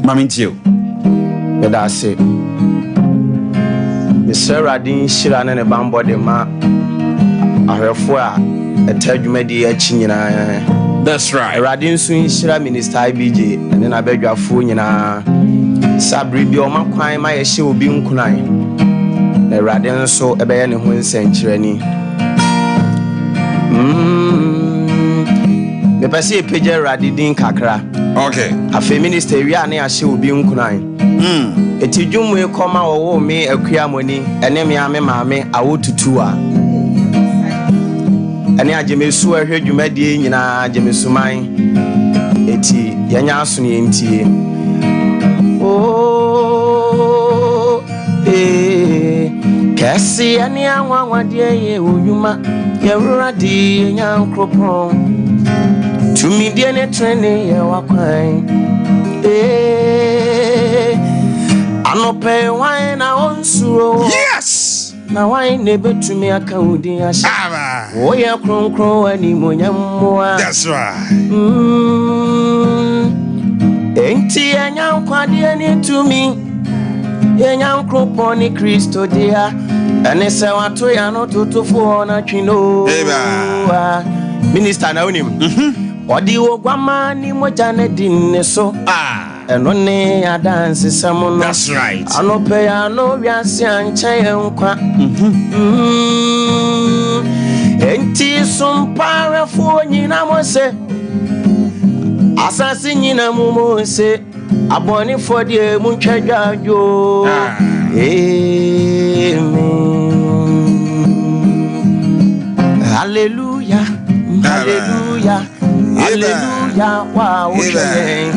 Mamintio. That's it. The Sarah Dean Shiran and a bamboo de ma. I have 4 a tell you, Medi Chinina. That's right. Radin Swing Shira Minister IBJ, and then I beg your phone. Sabri be on my crime, my she will be unkunai. The Radin so a bayan in 1 century. The Passy Pager Radin Kakra. Okay. A feminist area, she will be unkunai. Eti jumwe koma owo me akua moni ene me ame maame awotu tuwa ene ajemesu ahwe dwumadie nyina ajemesuman eti yanya aso ne entie kasi ani anwanwadie ye onwuma yewradi nyankropon tumi die ne trene ye wakwan Anope wine na onsuro. Yes. Na wine nebe tumi akaudi asha. Oya kronkron ani monyamwa. That's right. Enti anyankwade ani tumi. Yanyankropon ni Kristo dia. Ane se wato ya no totofo na twino. Minister na onim. Odi ogwama ni moja ne dinne so. And only a dance someone. That's right. I no pay, I know we are seeing Chayanqua. Enti SOMPA for Nina say. Assassin in a mumo say. A bonny for the Munchaja yo. Amen. Hallelujah. Hallelujah. Hallelujah. Wow. Amen.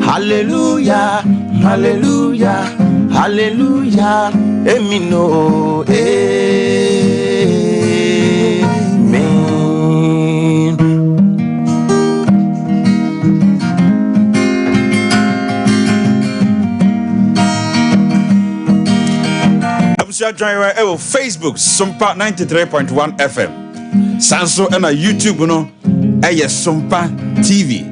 Hallelujah, hallelujah, hallelujah, emino, amen. Abusia join Facebook SOMPA 93.1 FM. Sanso and a YouTube no SOMPA TV.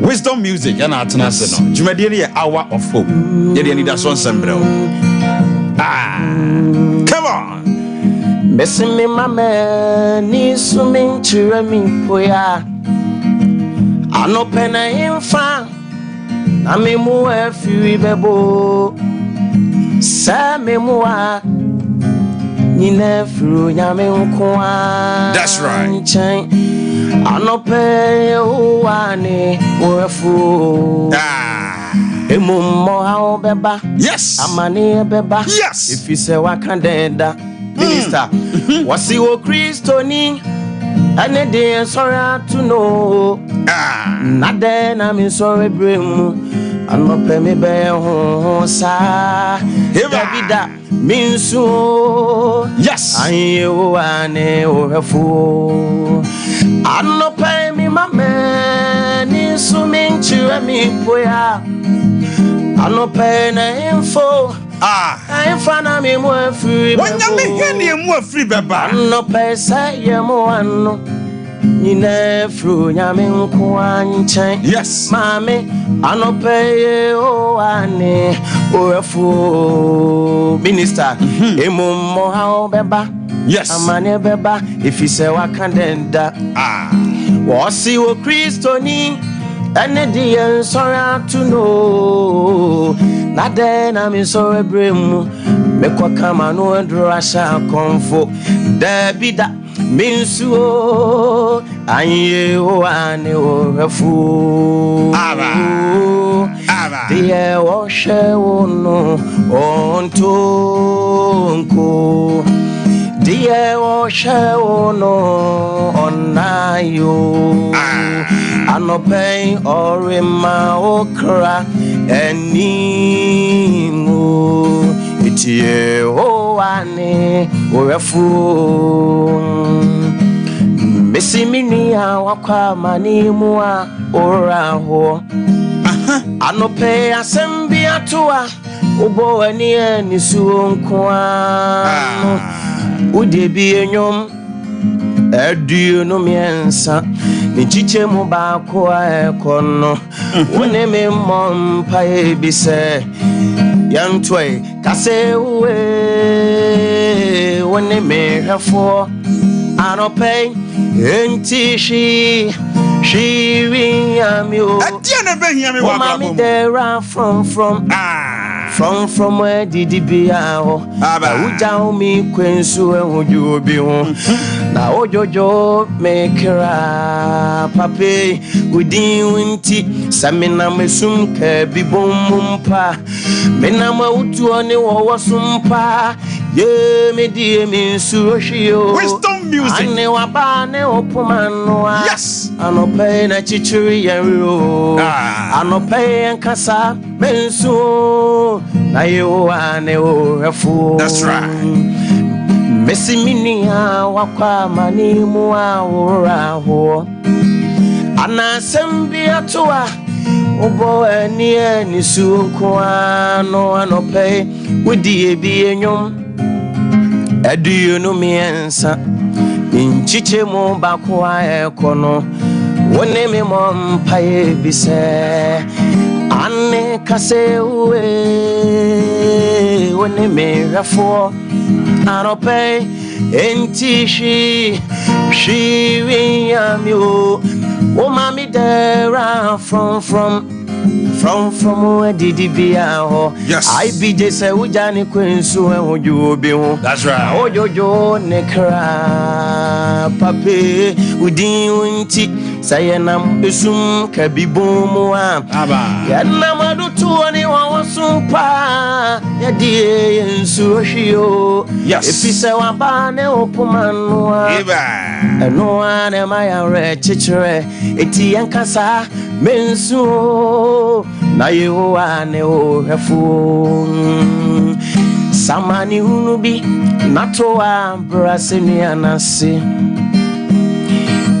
Wisdom music and atenase no. Jumadi ne hour of hope. Ye dey need that song sembrel. Come on. Besimi mama ni sumin chiremi poya. Anope na imfa. Na memu afi bebo. Sa memu a Nina fru nyame nkoa. That's right. Anope uwane urefu. Emummo hao beba. Yes. Amani beba. Yes. If you say wakandenda. Minister. Wasi wo Kristo ni. Ane de sorry to know. Nade na mi sorry bremu. Anope me be ho sa. Davida. Minsu. Yes. Aye uwane urefu. Anope mi mama ni suminchu mi poya. Anope na info. Info na mi mo free. Wanya me heni mo free beba. Anope say ye mo anu. Nina fru nyame nko anchen. Yes. Mame anope ye o ane orefu. Minister emummo ha beba. Yes. Amane beba if you say wakandenda. Wasi wo Kristo ni ene die sorry to know. Nade na mi sorry bremu. Mekwa kama no endro asha konfo. Debida minsu anye o ane o refu. Die o she wono ontonko. Die o she wono onayo. Anope orima okra enimu. Itie o ane o refu. Mesimini wakwa manimua oraho. Anope asembi atua ubo eni nisuo nkwa. Udebi enyom Edu no miensa ni chiche mu ba ko ekono woni me mompa ebise yantwe kase we woni me hafo anope enti shi we am you atiana be hia me wa ba mo there from where did it be aho uja mi kwensu ehuju obi ho na ojojo mekra pape udin winti samina mesum ka bibomumpa menama utu oni wo sumpa ye medie mi surohio wisdom music ane waba ne opomanoa yes anope na chichiri yero anope enkasa mensu na yo ane orefu that's right Messi minia wakwa mani muwa uraho anasembi atoa obo eni sunkwa no anope wudi ebi enyom edu no miensa inchiche mu bakwa ekono wone me mompa ebise ane kase we wone me rafo anope enti she we am you oh mami there from where did it be aho yes I be just say ujani kwensu ehuju obi ho that's right ojojo nekra pape udin unti sayenam esum kabibomu aba yanam adutu ani wawasumpa yadie yensu ohio yes efise wabane opomanoa eba eno ane maya re chichire eti yankasa mensu na yehowa ne ohefo samani hunubi natoa braseni anase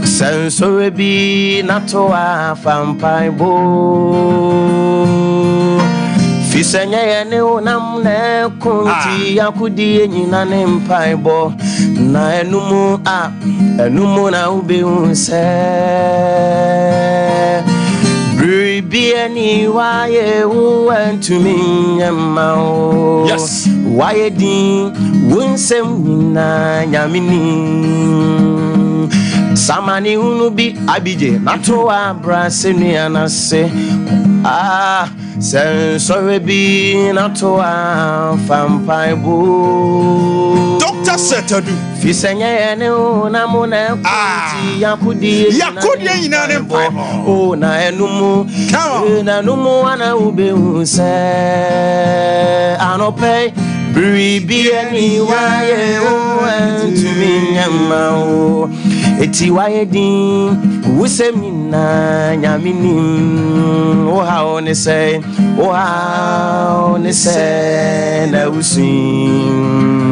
sensorebi natoa fampaibo fisenye yene unam ne kunti yakudi enyina ne mpaibo na enumu na ube unse Bribi any waye went to me yamao yes waye din wunsem na nyamini samani unubi abije natoa braseni anase sensorebi natoa fampaibo Dr. Setadu fisenye ene unamune kuti yakudi yina ne o na enumu na numu ana ube unse anope bribi eni waye ntumi nyamao eti waye din wusemina nyamini o ha one say na usin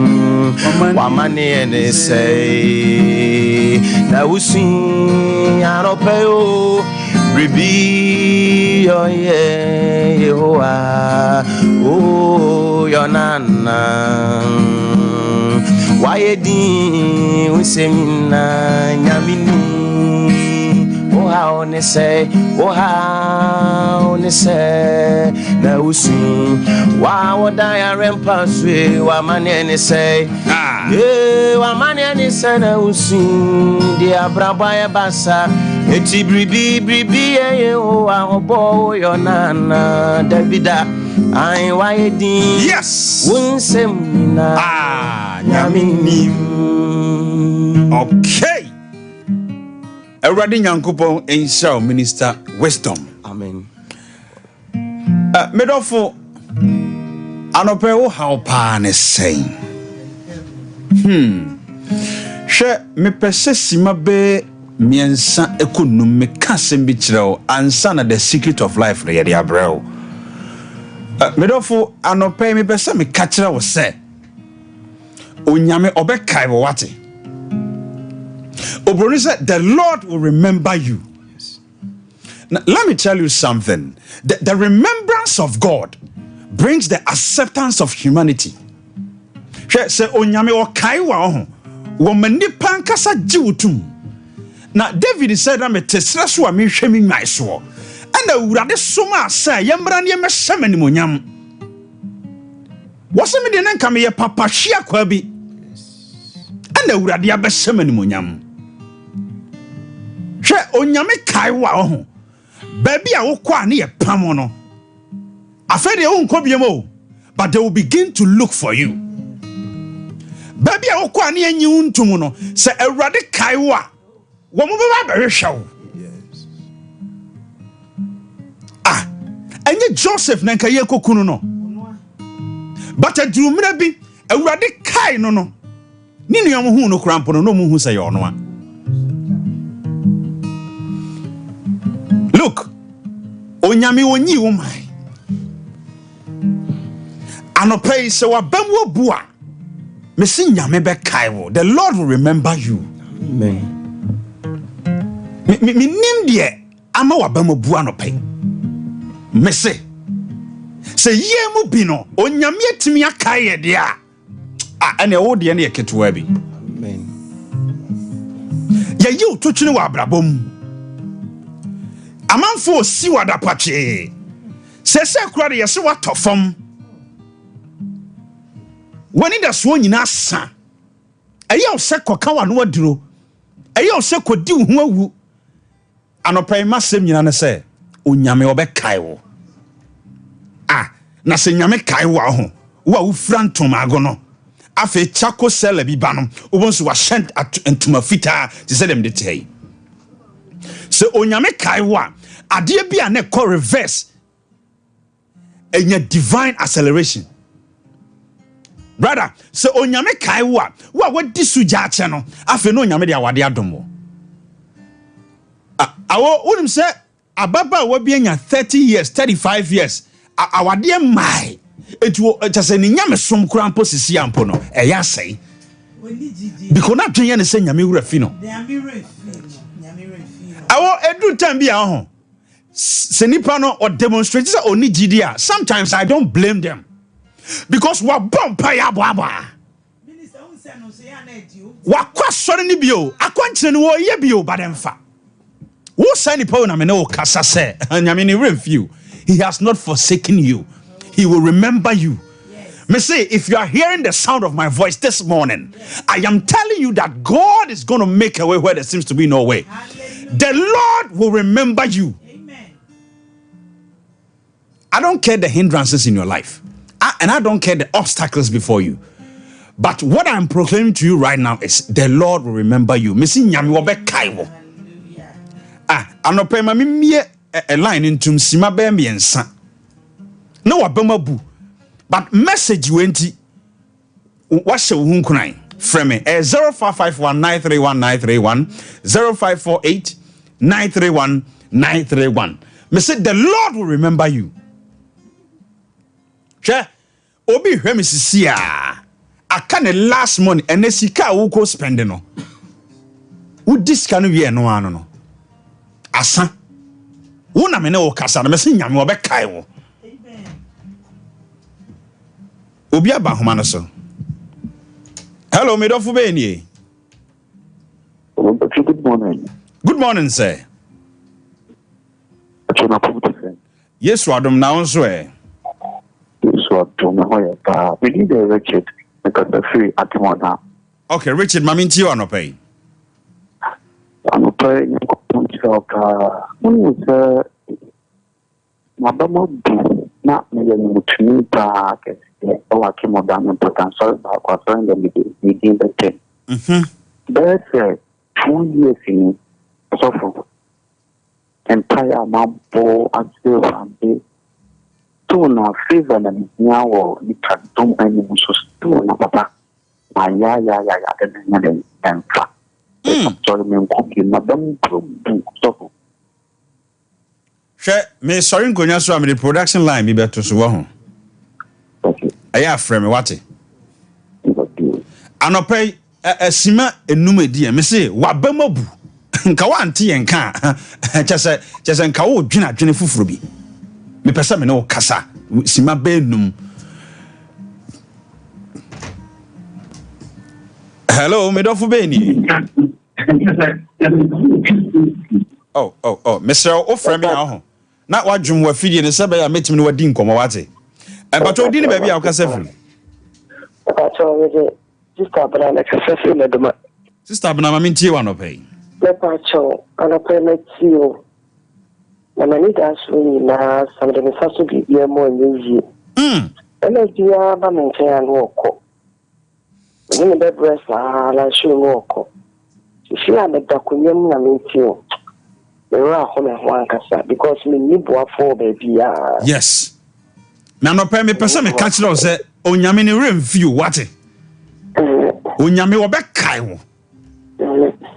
wamani ene say na usin anope o bribi yo yehowa o yonana waye din wusemina nyamini o ha one say na usin wa wodaya rempaswe wa mani ene say wa mani ene say na usin di abrabaya basa eti bribi yehowa obo yonana davida ai waye din yes wunsemina nyamini okay Eradi Nyankopon Enshao Minister Wisdom amen medofo anope wo how pa ne say hwe me pese sima be miensa ekonum me kasem bi kireo ansa na the secret of life re yede abrao medofo anope me pese me ka kire wo se onyame obekai wo wate Obroni said the Lord will remember you. Yes. Now, let me tell you something. The remembrance of God brings the acceptance of humanity. Say onyame o kai wa ho woman nipa nkasa jiwutum na David said I'm a tesra so a me hwe me nwan so ana urade soma asa yemra ne yemhye manimonyam wose me de nanka me ye papa hwea kwa bi ana urade abehye manimonyam hwe onyame kai wa ho baby a wokwa ne ye pam no afede wo nko biemo but they will begin to look for you baby a wokwa ne anyi untum no se awurade kai wa wo mo ba behwehwe wo enye Joseph nanka ye kokunu no but adurumra bi awurade kai no ni nuam hu no krampo no mu hu se ye ono a look onyame onyi wo mai anopei se wa bamwo bua me sin nyame be kai wo the Lord will remember you amen me nim de ama wa bamwo bua anopei me se ye mu bi no onyame atimi akai ye de a ene wo de ne yeketewa bi amen ye yi utotwene wa abrabom amanfo si wada pache se kura de yese watofom wani da so nyina sa eya ose koka wa no aduro eya ose kodi hu awu anopai masem nyina ne se onyame obekai wo na se nyame kai wa ho wa wo frantom agono afi chako sele bi ba no obonso wa shent antuma fita ti se dem de tei se onyame kai wa ade bia na call reverse enya divine acceleration brother se onyame kai wa wadi suja ache no afi no onyame de awade adomo awo wonim se ababa wa bi enya 30 years 35 years awade mai etu chase ni nyame som krampo sisi ampo no eya sei because na twen ye ne se nyame wura fi no awo edu tambia ho se nipa no or demonstrate say oni gidia sometimes I don't blame them because wa bompa ya boaba minister unse no se ya na edio wa kwasore ni bio akwankyere ni wo ye bio bademfa wo say nipa na me ne wo kasa se nyame ni refuse. He has not forsaken you. He will remember you. Yes. Me say, if you are hearing the sound of my voice this morning, yes, I am telling you that God is going to make a way where there seems to be no way. Hallelujah. The Lord will remember you. Amen. I don't care the hindrances in your life. And I don't care the obstacles before you. But what I'm proclaiming to you right now is the Lord will remember you. Hallelujah. Anope mami mie a line into sima be miensa na wabamabu but message wenti wahye wo hunkunan frame 0551931931 0548931931 me say the Lord will remember you che obi hwemi sisi a aka ne last money ene sika wo ko spend no wo diska no wie no ano no asa wona me ne wo kasa na me se nyame wo be kai wo amen obi aba homa no so hello me dofu be ni good morning sir yes wadom na onso yes wadom na hoya pa we need the Richard because the free atimona okay Richard mami nti wa no pay anope nkoka munuse mabamo bu na me mutumi pa kese o akimo dan important so ba kwa so ndo meeting the ten that's 2 years in so for entire mambo until and to na favor na nyawo ni kadom ani muso to na papa ya den fa sorry me nkoki madam problem so she me sorry nkonya so am the production line me beto so ho okay aya frame wate anopay asima enum edi me say wabamabu nka wante yenka chese nka wo dwena fufuro bi me pesa me no kasa sima be enum Hello, Medofu Beni. Oh, Mr. Ofremi aho. Na wadwum wa fidie ne sebe ya metimi ne wadi nkomo wate. But odi ne ba bia akasa firi. Sister Abna na kasa firi na doma. Sister Abna ma mentie wa no pay. Le pacho, ana permetio. Na mani da so na samde me faso bi bia mo nyi. Ena dia ba menche ya no okọ. Ni be breast la show no okọ. She na me da kunyam na mentio. Because me need to afford baby. Yes. Now no pay me person me catch us say onyame ni review what? Onyame wo be kai wo.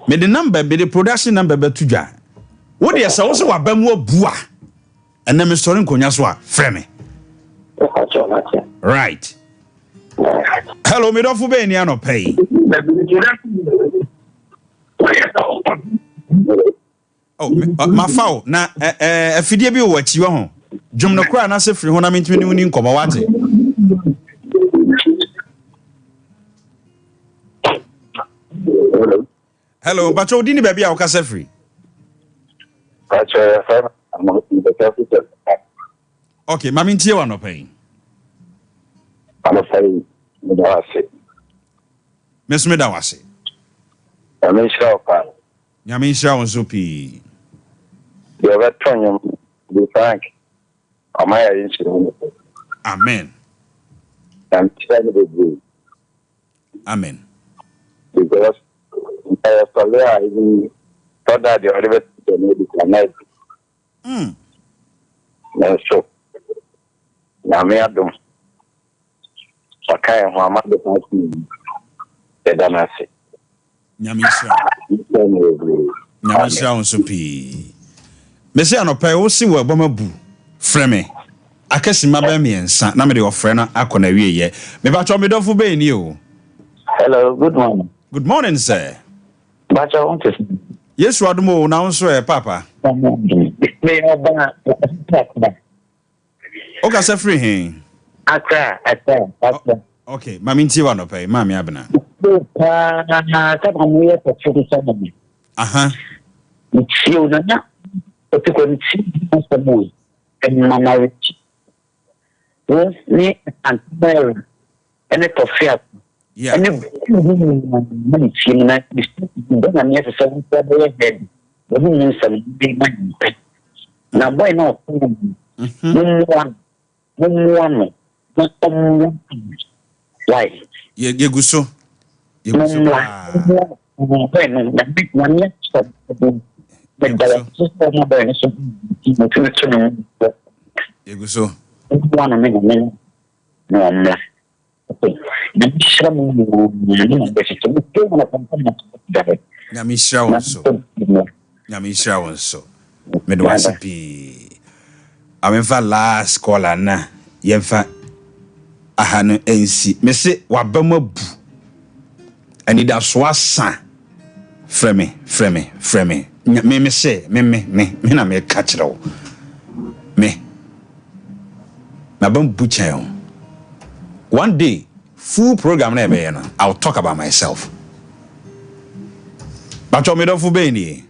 Me the number be the production number be tudwa. Wo de say wo se wa ba mu abua. Ena me story nkonya so a frɛ me. Right. Hello, me don't be any no pay. Oh, my foul na afidie bi wo achi wo ho dwom no kura na se firi ho na mentimi ni uni nkomo wate. Hello, but odi ni ba bia wo ka se firi. Okay, ma mentie wa no pay. I'm saying, Miss Medawase. I'm sure. Nyame nhyira wo so pii. The other time, be frank. Am I insurance? Amen. I'm trying to do. Amen. Because I thought that the other to connect. No, so now me at them. So kind of my mother the Danasi. Nyame nhyira wo so pii. Me say anopa wo si wo boma bu frɛ me akasi ma ba miensa na me de ofrɛ na akona wie ye me ba cho me dofo be ni o. Hello, good morning. Good morning, sir. Bacha want to Yes, wadumo na unso papa. Me oba Oka se free hin. Akra. Okay, mami nti wa no pay, mami abena. Aha. Nti na na. Otiko nti so boy. Mama rich. Yes, ni antibiotic. Ene tofia. Yeah. Ene money team na this don't need to say that head. Don't need some big money. Na boy no. One. Why? Ye guso. Ye guso. Ye guso. Nyamisha wonso. Me do asipi. Amenfa last caller na yemfa ahanu ensi me se wabama bu ani da so asa frɛ me me se me na me ka kyerɛ wo me na bam bu kyɛn one day full program na be no I'll talk about myself but me don't fu be ni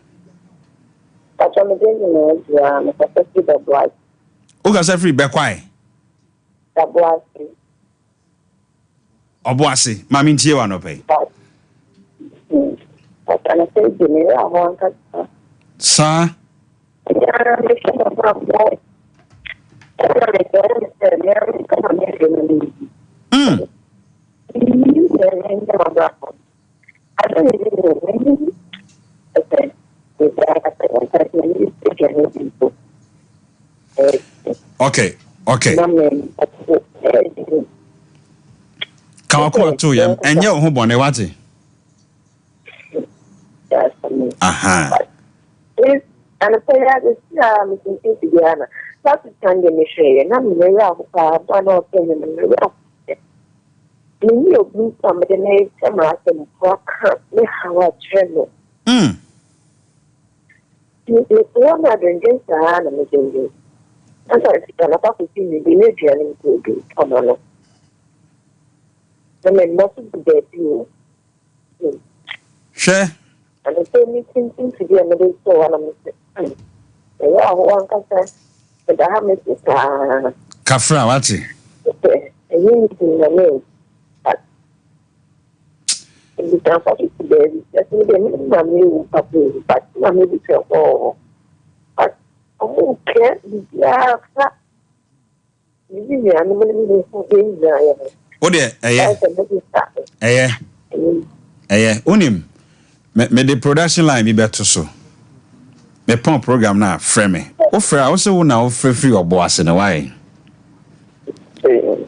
but me dey no ya me perfectly the black o ga say free be kwai the black Obuasi, mami ntie wa no pay. Ana say jini la ho ka. Sa. Ya me se no problem. Ana le quero ser me como me gene. Okay. Kawako to yam enye ho bone wate. Aha. And say this me think Diana. That's the me share na me ya ho pa no pe me ya. Ni yo bi somebody na camera sem work me how a channel. Ni one against na me dey. That's why I na talk to me the new journey to do. No. I mean, most of the day, Share. And the same meeting to be a middle so one of them. Yeah, one can say, but I have Mrs. Kafra, what's it? A unit in the name. But in the time of it today, that's the minimum but not maybe so. But okay, yeah, oh, dear, unim. Me the production line be better so. Me pon program na frame. O fra also na o free your boss na why.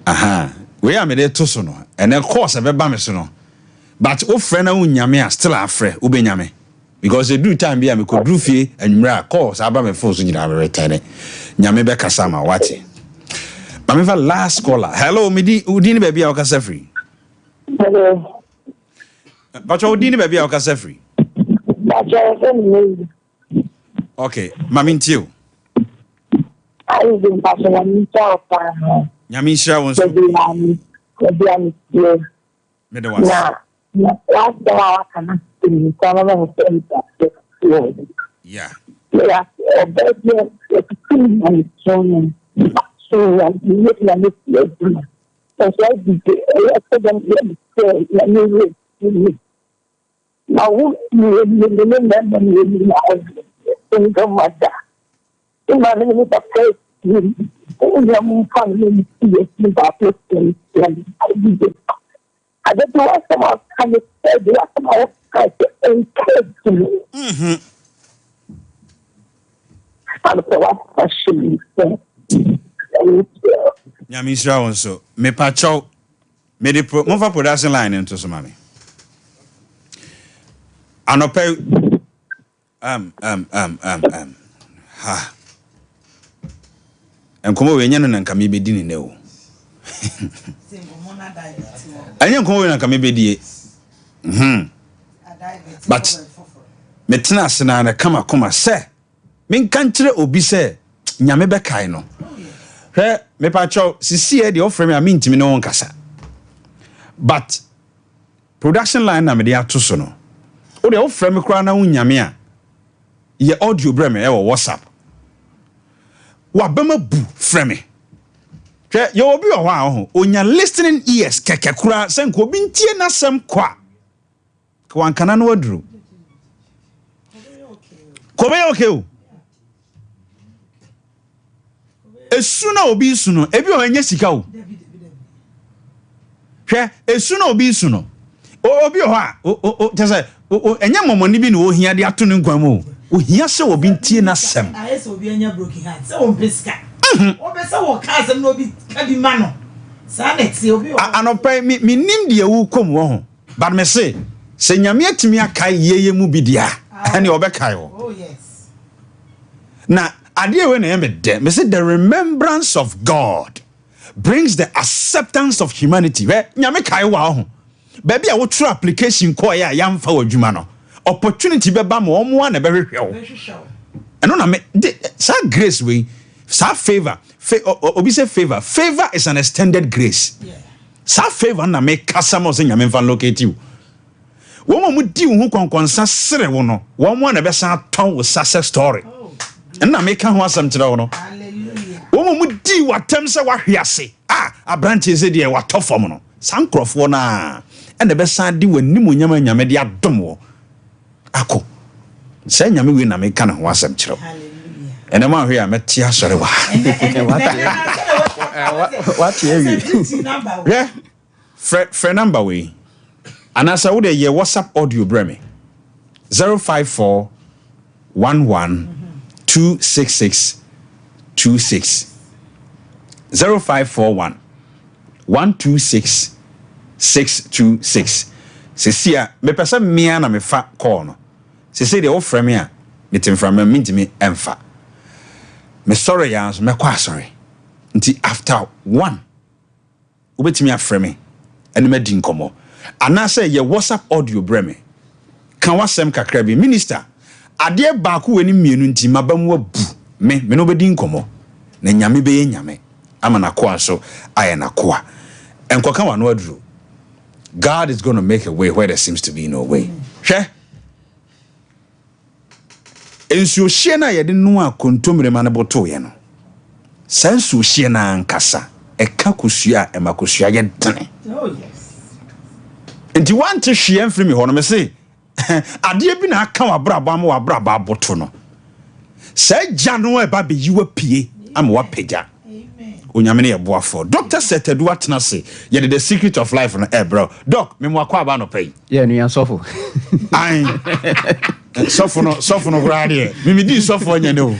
Aha. We are me dey to so no. And of course e be ba me so no. But o fra na unyame a still afre o be nyame. Because e do time be me ko dru fie anwura course aba me phone so nyina me return. Nyame be kasa ma wati. But me for last caller. Hello, me udi ni baby a okasa free. Hello. But you didn't baby a okasa free. Okay, mami ntio. I've been passing on top. Nyami share won so. Me the was. Last day I can see some of them. Yeah. Yeah, but it's and so you that's why now remember me income like that. In my name is a place, I don't know what some of kind of said, what some of kind of encourage me. I don't know what I should say. Nyami share won so. Me pacho me the move production line into so mami. Anope ha enkomo we nyane nanka me bedi ne o anya enkomo we nanka me bedi but me tena asena na kama koma se me nkantre obi se nyame be kai no he me pacho sisi e de ofre me a mintimi ne won kasa but production line na me de atoso no o de ofre me kra na won nyame a ye audio bre me e wo WhatsApp wa bema bu frɛ me hwɛ ye obi o hwa ho onya listening ears kekekura senko obi ntie na sem kwa kwa nkana no waduru ko be okay o esu na obi su no ebi o anya sika o hwɛ esu na obi su no obi o hwa o tese enya momoni bi na o hia de ato ne nkwan mu o hia se obi ntie na sem ayese obi anya broken heart se o mpeska o be se wo ka sem no obi ka bi ma no sa na tie obi o anopai mi nim de ewu kom wo ho but me se nyame atimi akai yeye mu bi dia ene obekai wo oh yes na ade we na yeme de me say the remembrance of God brings the acceptance of humanity we nyame kai wa ho baby a wo true application ko ya yamfa wadwuma no opportunity be ba mo omo na be hwehwe wo eno na me sa grace we sa favor obi say favor is an extended grace yeah sa favor na me kasa mo say nyame fan locate you wo mo di wo konkonsa sere wo no wo mo na be sa ton wo success story na me ka ho asam kire wo no hallelujah wo mo di watem se wa hwiase abranche se de wa tofom no san krofo na ene be sa di wanim nyame de adom wo ako se nyame we na me ka ho asam kire hallelujah ene ma hwe a meti asore wa what here yeah friend number we anasa wo de ye WhatsApp audio breme 054 11 266 26 0541 126 626 sesia me pesa mia na me fa call no sese de wo frame a metim frame mintimi emfa me sorry ya so me kwa sorry nti after 1 obetimi aframe ene ma di nkomo anasa ye WhatsApp audio breme kan wasem kakra bi minister ade ba ko wani mienu nti mabam wa bu me no bedi nkomo na nyame be nyame ama na koa so aye na koa enkoka wa no aduru God is going to make a way where there seems to be no way. Hwɛ ensuo hye na yɛde no a kontomre ma ne boto ye no sansuo hye na ankasa eka kosua ema kosua ye dene. Oh yes. Enti wante hwe mfiri me ho no me se ade bi na aka wabraba ma wabraba boto no sa gya no e ba be yiwa pie ama wapagya. Amen. Onyame ne yeboafo Dr. Setedu atena se ye the secret of life no bro doc me mo akwa ba no pay yeah no yansofo ai sofo no grade me di sofo nya no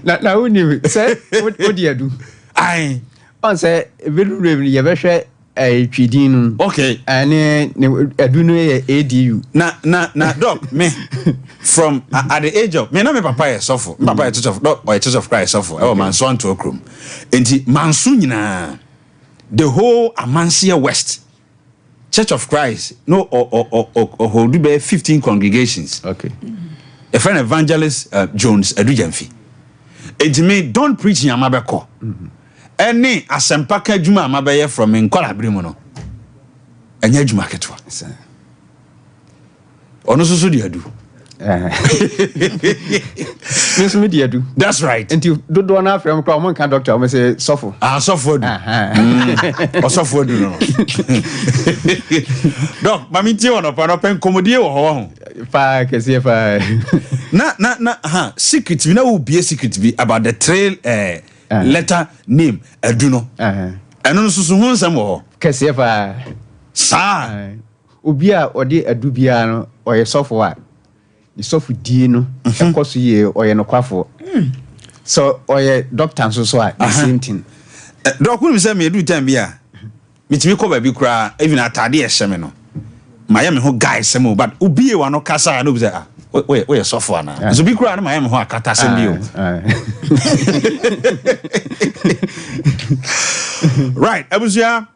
na woni say odi adu ai on say bedu ye behwe twidin okay ane adu no ye ADU na doc me from at the age of me na me papa ye sofo papa ye church of doc or church of Christ sofo e manso anto okrum enti manso nyina the whole Amansia West Church of Christ no or hold be 15 congregations. Okay. A friend evangelist Jones Edujemfi. Enti me don't preach in Amabeko. Any asempa ka djuma Amabeye from Nkola Brimu no. Enya djuma ketwa. Ono so di adu. Miss media do. That's right. Enti do na afre am kwa kan doctor am say sofo. Sofo do. O sofo do no. Doc, mami ti ono pa no pen komodie wo ho. Pa kese pa. Na secret bi na wo bie secret bi about the trail letter name Aduno. Eno no susu ho nsam wo. Kese pa. Sa. Obi a odi adu bia no oye sofo a. Isofu die no ekoso ye oye no kwafo. So oye doctor so a the same thing. Doc we say me do time bia. Mitimi ko ba bi kura even atade e hye me no. Maye me ho guy sem but obi e wa no kasa no bi say we sofo ana. So bi kura no maye me ho akata sem bi o. Right, abuzia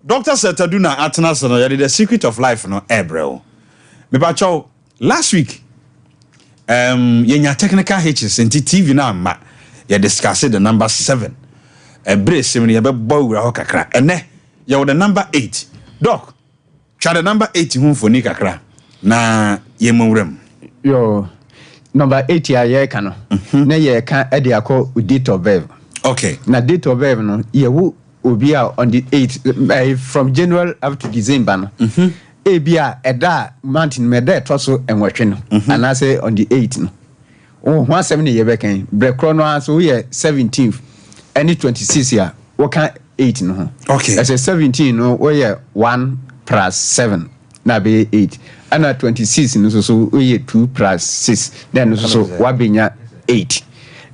Dr. Setaduna Atnas no the secret of life no ebrel. Me pa chow last week yenya technical hitches enti TV na ma ye discuss the number 7 brace me ye be bawura ho kakra ene ye the number 8 doc try the number 8 hu foni kakra na ye mawuram yo number 8 ya ye ka no na ye ka e de akọ date of birth. Okay, na date of birth no ye wo obi a on the 8th from January up to December no ebia eda mountain me da to so enwetwe no and say on the 8th no oh 17 ye be kan brekro no so we 17th any 26 year we can 8 no. Okay, as a 17 no we 1 plus 7 na be 8 and 26 no so we 2 plus 6 then so wabenya 8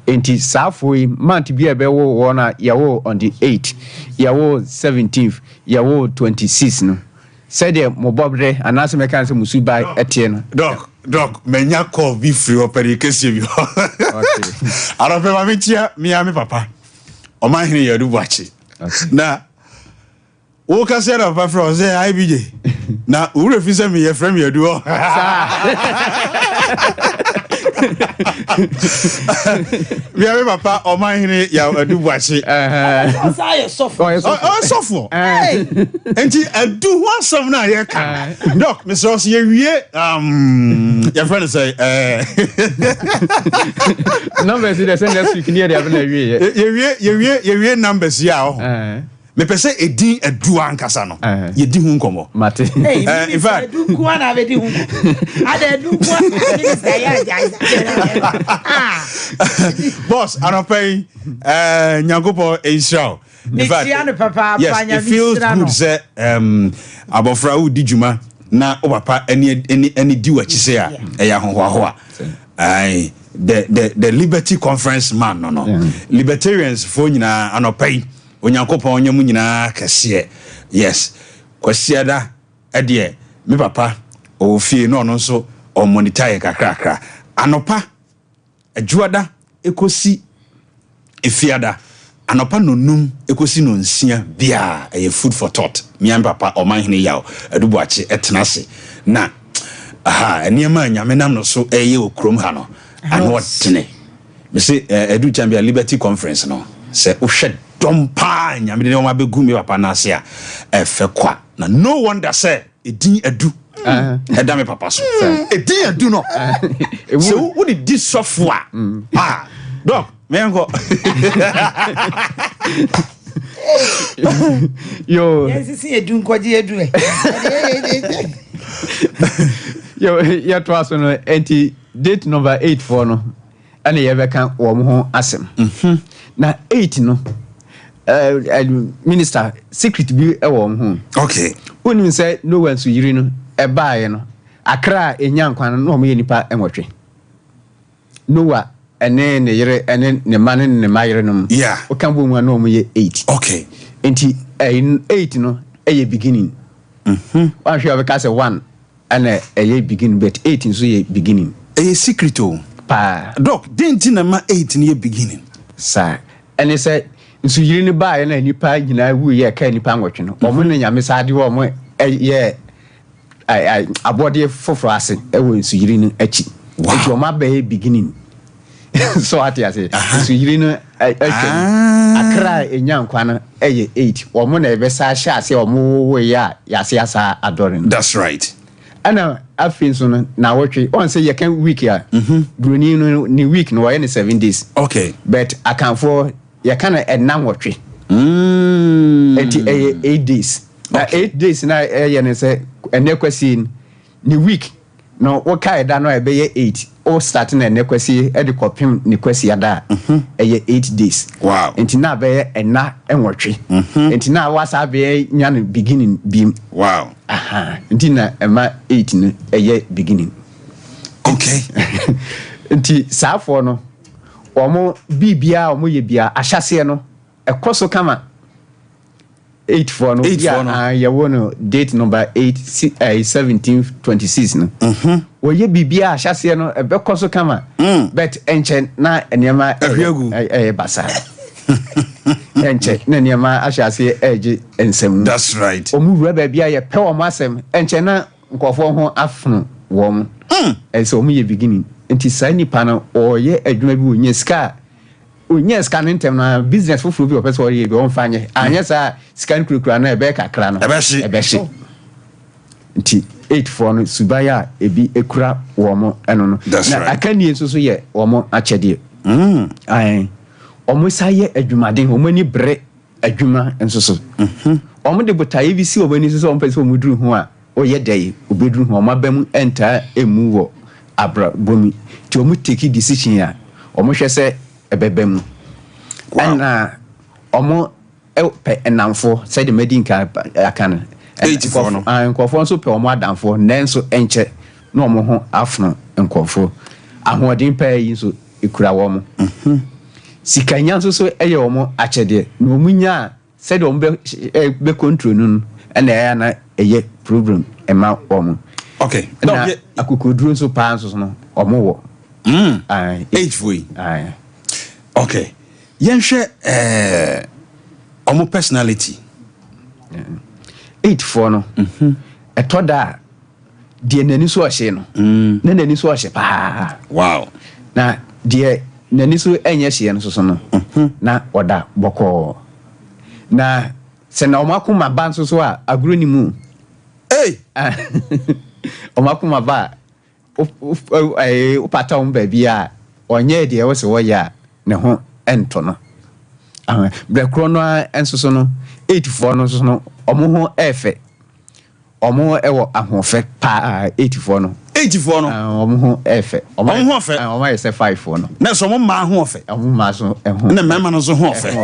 enti safoi month bi ebe wo wona yawo on the 8th yawo 17th yawo 26 no said mo bobre anase me kan se musubai etie no doc menya call be free opere kese bi okay ara pe ma metia mi ami papa o ma hene yadu buachi na wo ka se na papa from say IBJ na wo refi se me ye frame yadu o mi ami papa o ma hene ya adu buachi Say sofo. Sofo enti adu ho asem na ye ka doc me so ye wie your friend say numbers dey send next week near dey na wie ye wie numbers ya ho me pese edin adu ankasa no ye di hu nkomo mate in fact adu kwa na be di hu ada adu kwa ni say boss anopay nyagopo Israel. In fact, yes, it feels good say abofra wo di djuma na o papa any di wachi say ya hohoa ai the Liberty Conference man no libertarians fo nyina anopay onyankopon onyam nyina kase yes kwase da ede me papa o fie no no so o monitor kakrakra anopa adjuada ekosi efiada anopa nonum ekosi no nsia bia food for thought me and papa o man hene yaw adubuache etenase na eniema nyame nam no so okrom ha no ano tene me say edu chambia Liberty Conference no se o hwed dompa nyame de ma begum me papa na ase a efe kwa na no wonder say edin adu eda me papa so edin adu no so wo di software doc me enko yo yes see edu nkoje edu yo ya to aso no enti date number 8 for no ana ye beka wo mo ho asem na 8 no minister secret bi e wo ho okay unim say no one so yiri no e baaye no akra enya nkwan no mo ye nipa enwotwe noa ene ne yere ene ne mane ne mayere no yeah o kan bo mu na mo ye 8 okay enti 8 no e ye beginning wa hwe obeka say 1 ana e ye beginning but 8 so ye beginning e secret o pa doc denti na ma 8 ne ye beginning sa ene say nso yiri ne baaye na nipa nyina wu ye ka nipa nwotwe no o mo ne nyame saade wo mo ye ai abode foforo ase e wo nso yiri no achi enti o ma be beginning so ati ase nso yiri no akra enyankwa no eye 8 o mo na ebe sa sha ase o mo wo ya se asa adoring that's right ana afin so no na wotwe on say ye kan week ya bruni no ni week no ye 7 days okay but account for ye kan enam wotwe enti 8 days na 8 days na ye ne say enekwasi ni week no wo kai da no ebe ye 8 o start na enekwasi e de kopim ni kwasi ada ye 8 days wow enti na be ye ena enwotwe enti na wasa be nya no beginning bim wow enti na ema 8 no ye beginning okay enti saafo no omo bibia omo ye bia ahyase no ekoso kama 8 for no ya wono date number 8 1726 no wo ye bibia ahyase no ebekoso kama but enche na enema basa enche na enema ahyase eje ensem that's right omu ba bia ye pe omo asem enche na nkofo ho afunu wo so omu ye beginning enti sai nipa na oye adwuma bi onye ska onye ska ntem na business foforo bi opese oye bi on fanye anya sa ska nkurukura na ebe kakra no ebe shi enti 8 for no subaya ebi ekura wo mo eno no na akani enso so ye wo mo achede ai omo saye adwumaden omo ni bre adwuma enso so omo de botaye bi si omo ni so omo pese omo duru ho a oye dai obeduru ho omo abam enta emu wo abra bomi ti omo take decision ya omo hwe se ebebem ana omo pe enamfo se de medinka akana 84 no nkofo nso pe omo adamfo nenso enche na omo ho afno nkofo ahodin pe yi nso ekura wo mo sikanya nso so eye omo achede na omunya se de omo be control nu na ya na eye problem ema omo okay no akukoduro nso pa nso no omo wo 8 way okay yenhwe omo personality 8 for no etoda die nani so ohye no na nani so ohye pa wow na die nani so enye hye no so no na oda boko na se na omakuma ba nso so a aguro ni mu omakuma ba o pata on ba bia onye de wo se wo ya ne ho ento no brekro no enso so no 84 no so no omo ho efe omo ewo ahofe pa 84 no omo ho efe omo ho efe omo ye se 54 no na so omo ma ho efe omo ma so eho na mema no so ho efe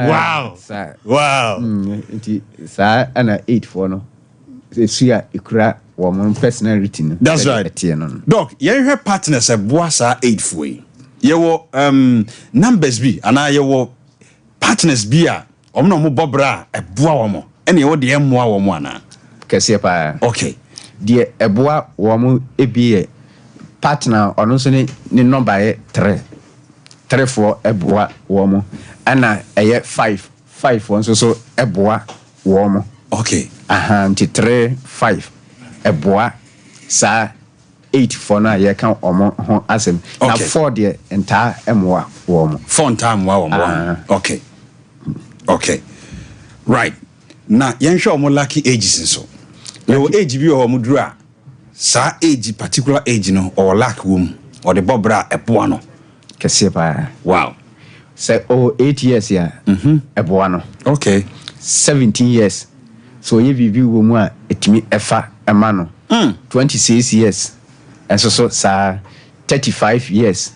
wow wow inti sa ana 84 no esuya ikura woman personality no that's right doc ye partners e boa sa 84 ye wo numbers bi ana ye wo partners bi a omo no mo bobra e boa wo mo ene ye wo de emmoa wo mo ana kese pa okay de e boa wo mo ebi partner ono so ni number ye 3 4 e boa wo mo ana eye 5 one so e boa wo mo okay nti 3 5 eboa sa 8 for now ye can omo asem na 4 de entire emwa wo 4 entire emwa wo okay right na yen hwe omo lucky ages so your age bi o mo duru a sa age particular age no or lack wom or the bobra eboa no kese pa wow say 8 years ya eboa no okay 17 years so ye bibi wo mu a etimi efa ema no 26 years and so sa 35 years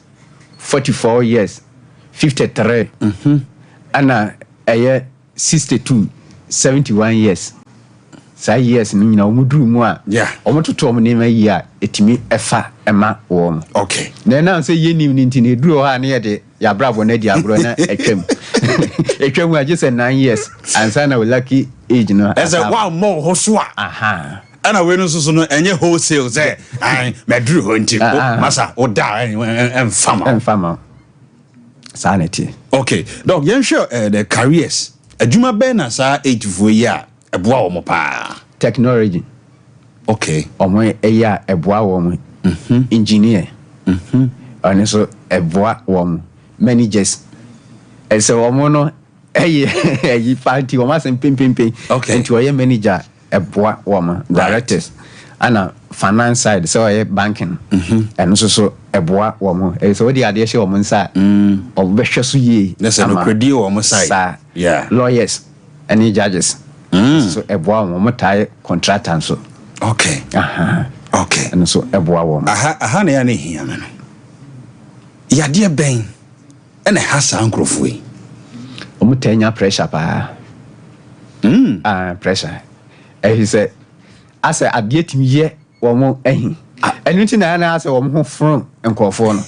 44 years 53 ana 62 71 years sa years ni na omuduru mu a omototo om ne ma yi a etimi efa ema wo okay na say ye nim ni ntini duru ha na ye de ya bravo na di agro na etwam etwam a just 9 years ansa na we lucky age no as a wow more hosua ana we no so no enye wholesale say ai meduru ho nti masa o da enfama sanity okay dog yen sure the careers adwuma ben na sa age for year eboa wo mo pa technology okay omo eya eboa wo mo engineer and so eboa wo mo managers so omo no eyi party o ma sem pimpimpe enti o ye manager eboa wo mo directors ana finance side so o ye banking and so eboa wo mo so we dey ade hye wo mo nsa o be hwe so ye na se no credi wo mo side lawyers and judges so eboa wo mo tie contractants so okay okay and so eboa wo mo aha na ya na hia me no ya de ben ene hasa nkrofo yi o mo tanya pressure pa pressure he said asa ade timi ye wo mo ehin enu ti na asa wo mo ho from nkrofo no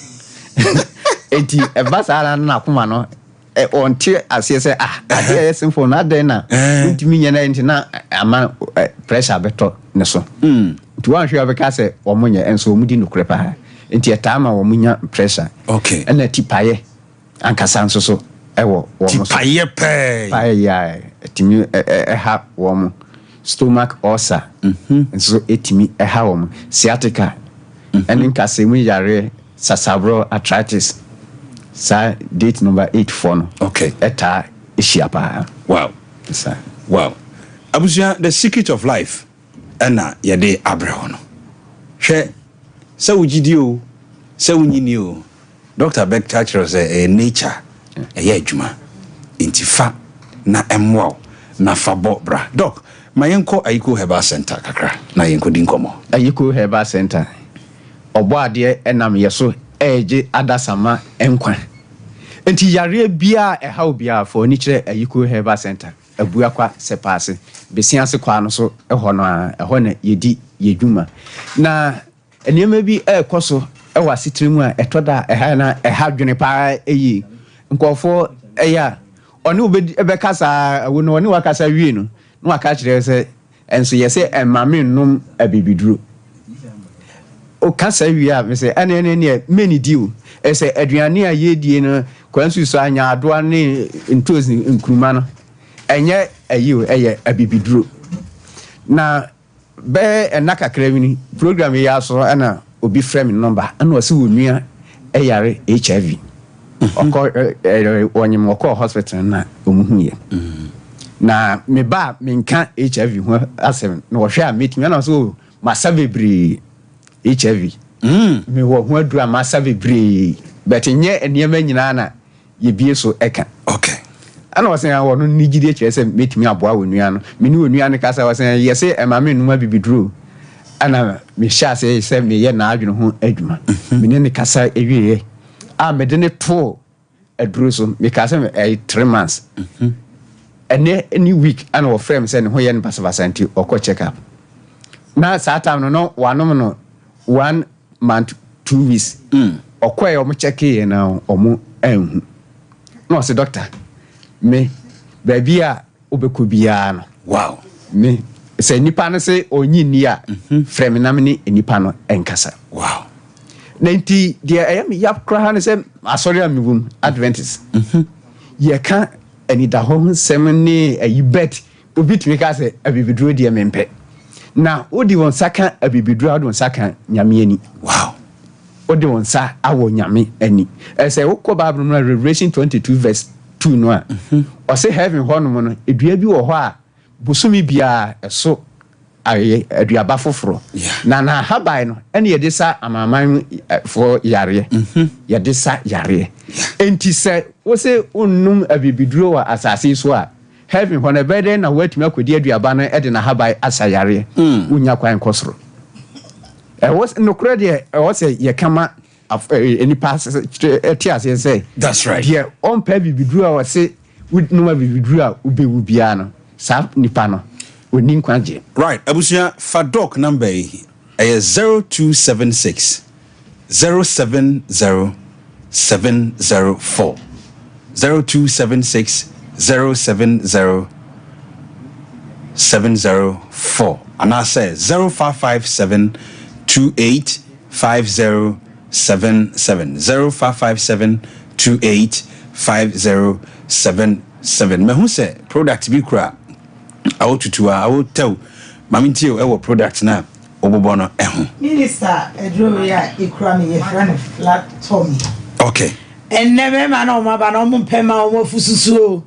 enti e ba sa na akoma no onti ase se ade simple na den na ntimi nya na enti na ama pressure beto ne so nti wan hwe abeka se wo mo nya enso mu di nokure pa enti etama wo mo nya pressure okay ena tipaye ankasa nso so ewo wo mo tipaye paye ya etimi ha wo mo stomach ulcer nso etimi ha wo mo sciatica eni nkasa mu yare sasabro arthritis sa date number 84 no okay eta ishiapa wow sa wow abusia the secret of life ena yede abrahom no hwe se wugidi o se wunyini o Dr. Beck Thatcher say nature ye adwuma intifa na emwo na fabo bra doc mayenko ayiko herbal center kakra na yenko dinkomo ayiko herbal center obo ade enam yeso eje adasama enkwa enti yare bia ehaw bia for ni kire ayiko herbal center abua kwa sepase besianse kwa no so eho no a eho na yedi yedwuma na enema bi ekoso ewa sitrimu a etoda eha na eha dwene pa eyi nkofo eya oni obekasa wo no oni wakasa wie no no waka kire se enso yese emame nnum abibiduro o kasa wie a me se ane ne many deal ese aduane a yedie no kwansu so anya adoa ne ntozi nkruma no enye ayi eye abibiduro na be enakakra mini program ya so ana obi frame number ana wasi wonua eyare HIV okọ onyim okọ hospital na omuhu ye na me ba me nka HIV ho asem na wo hwe a meeting na so masabebre HIV me wo ho adura masabebre but nye enema nyina na ye bie so eka okay ana wasen awo no nigide kire se metimi aboa wonua no me ni wonua ne kasa wasen yese emame numa bibiduro ana me sha se me ye na adwene ho adwuma me ne kasa ewie a me de ne to aduro so me kasa me 3 months any week ana wo frame se ne ho ye ne pasabasa nti okọ check up na saa time no wanom no 1 month 2 weeks okọ e omo check ye na omo anhu no se doctor me baby a obeko bia no wow me se nipa no se onyi ni a frame na me ni nipa no enkasa wow na nti de ayam yap kra ha se asori amibum adventist ye ka ani da ho sem ni ayi bet obi tumi ka se abibiduro de mempe na odi won saka abibidura odi won saka nyame ani wow odi won sa awo nyame ani say wokọ Bible no Revelation 22 verse 2 no a o say heaven ho no no edua bi wo ho a bosumi bia eso aye aduaba foforo na habai no ene ye de sa amaman for yare ye de sa yare enti se wo se unnum abibiduro wa asase so a heaven ho na beden na watumi akodi aduaba no e de na habai asayare unya kwan kosoro was no credit was ye kama any pass etiase say that's right here on pa bibiduro wa se no ma bibiduro ubewu bia no sa nipa no oni nkwaje right abusia fadok number 0276 070 704 0276 070 704 and I say 0557 285077 0557 285077 me who say product bi kura I will tell Mammy our product now. Obobono Minister Edroya Ikrami, your friend flat Tommy. Okay. And never man on my banom pema or fusu.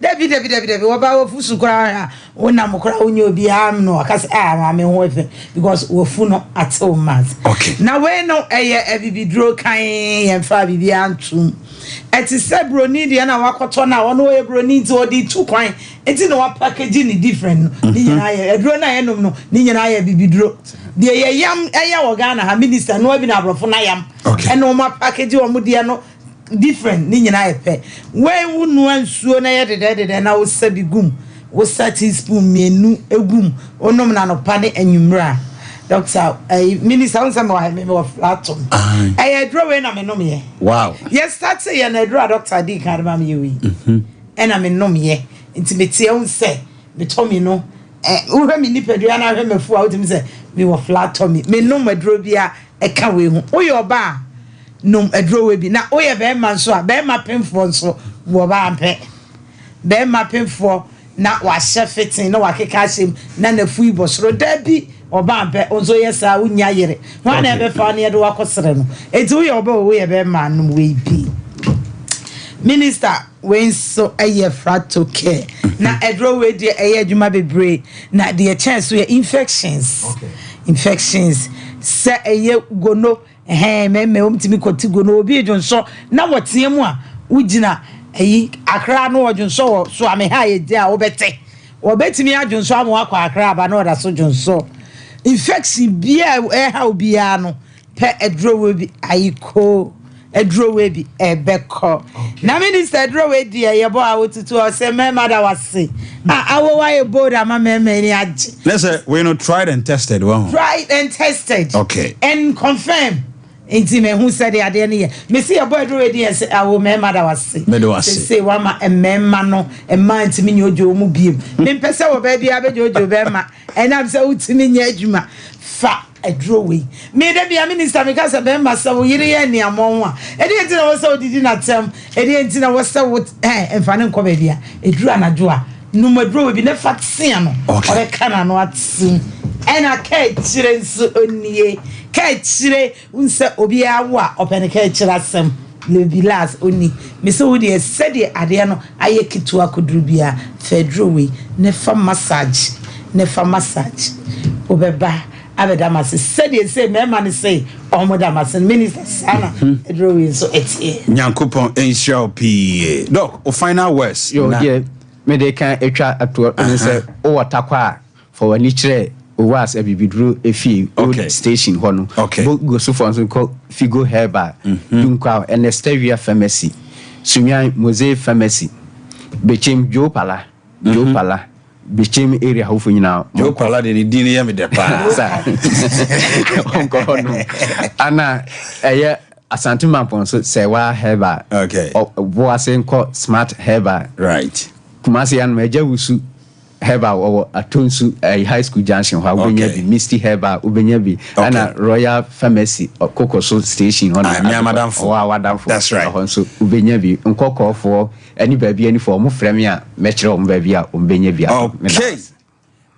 David, what about Fusu Kara? When I'm crowing you be arm no, because I'm in because we're full at home, man. Okay. Now, when no air be draw kind and Fabi the antrum. At the Sabroni, and our cotona, one way bronies or the 2 coin. It's in our packaging different. I drone I no, Nian I be draw. The yam Ayawagana, minister, no been abroad for Nayam. Okay. And no more package or Mudiano. Different ninyina epe when wonu ansuo na ye dedede na wo sabi gum wo teaspoon menu egum onom na no pa ne anwumra doctor minister onse me wa flatom draw we na me nom ye wow yes start say na draw doctor di kan ba me yi na me nom ye intimate onse me tomi no wo hwe me nipadua na hwe mefu a wo timi say me wa flatom me nom draw bia e ka we hu wo yo ba num adrowe bi na oye be man so a be ma pemfo so wo ba ampe be ma pemfo na wa shefitin na wa keka asem na na fu ibosoro da bi oba ampe onzo yesa unya yere ho na be fa na ye do akosere no eti wo ye oba wo ye be man num we bi minister when so aye frato care na adrowe di aye adwuma bebre na the chance we infections se aye gono me omtimi kotigo no obi edwonso na wotiemu a ugina ayi akra no odwonso so ame ha ye dia obete obetimi adwonso am akwa akra aba na oda so dwonso infection bia ha obia no pe edrowe bi ayiko edrowe bi ebeko na minister edrowe di ye bo a wotutu o se me mother wase awo wa ye bold ama me ni age let's say we no tried and tested okay and confirm enti me hu said the ade ne me see your boy edrowe di say awo me mother wase say wa ma emma no emma ntimi nye ojo mu biem me pese wo ba bia be jojo be ma enam say utimi nye adwuma fa edrowe me de bia minister me ka say be ma say wo yire ye ne amon a ede enti na wo say odidi na tem ede enti na wo say wo emfa ne nko ba bia edru anajo a no edrowe bi ne fatsia no o be kana no atsim ena ka chire nso onie ka chire unse obi awo a opene ka chire asem le bilas oni me so wo de sede ade no aye kitu akoduru bia fedrowe ne fa massage obeba abeda masse sede say me man say omoda masse minister sana edrowe so etie nyankopon ensure p doc o final words yo yeah me de kan etwa ato say o watakwa for wani kire o was abibiduro efi old station hono go so for so call figo herbal dunkwa Anastasia pharmacy Sumian Mose pharmacy bechem Jopala bechem area how for you now Jopala de din ye me de pa onko no ana eye Asante Mampon so say wa herbal bo asen ko smart herbal right Kumasi an meja wusu herbal or atonsu high school junction how ubenya bi Misty herbal ubenya bi ana Royal Pharmacy or Kokoso station on madam for that's right so ubenya bi nkoko for any baby any for mo frame a mekire o baby a ubenya bi okay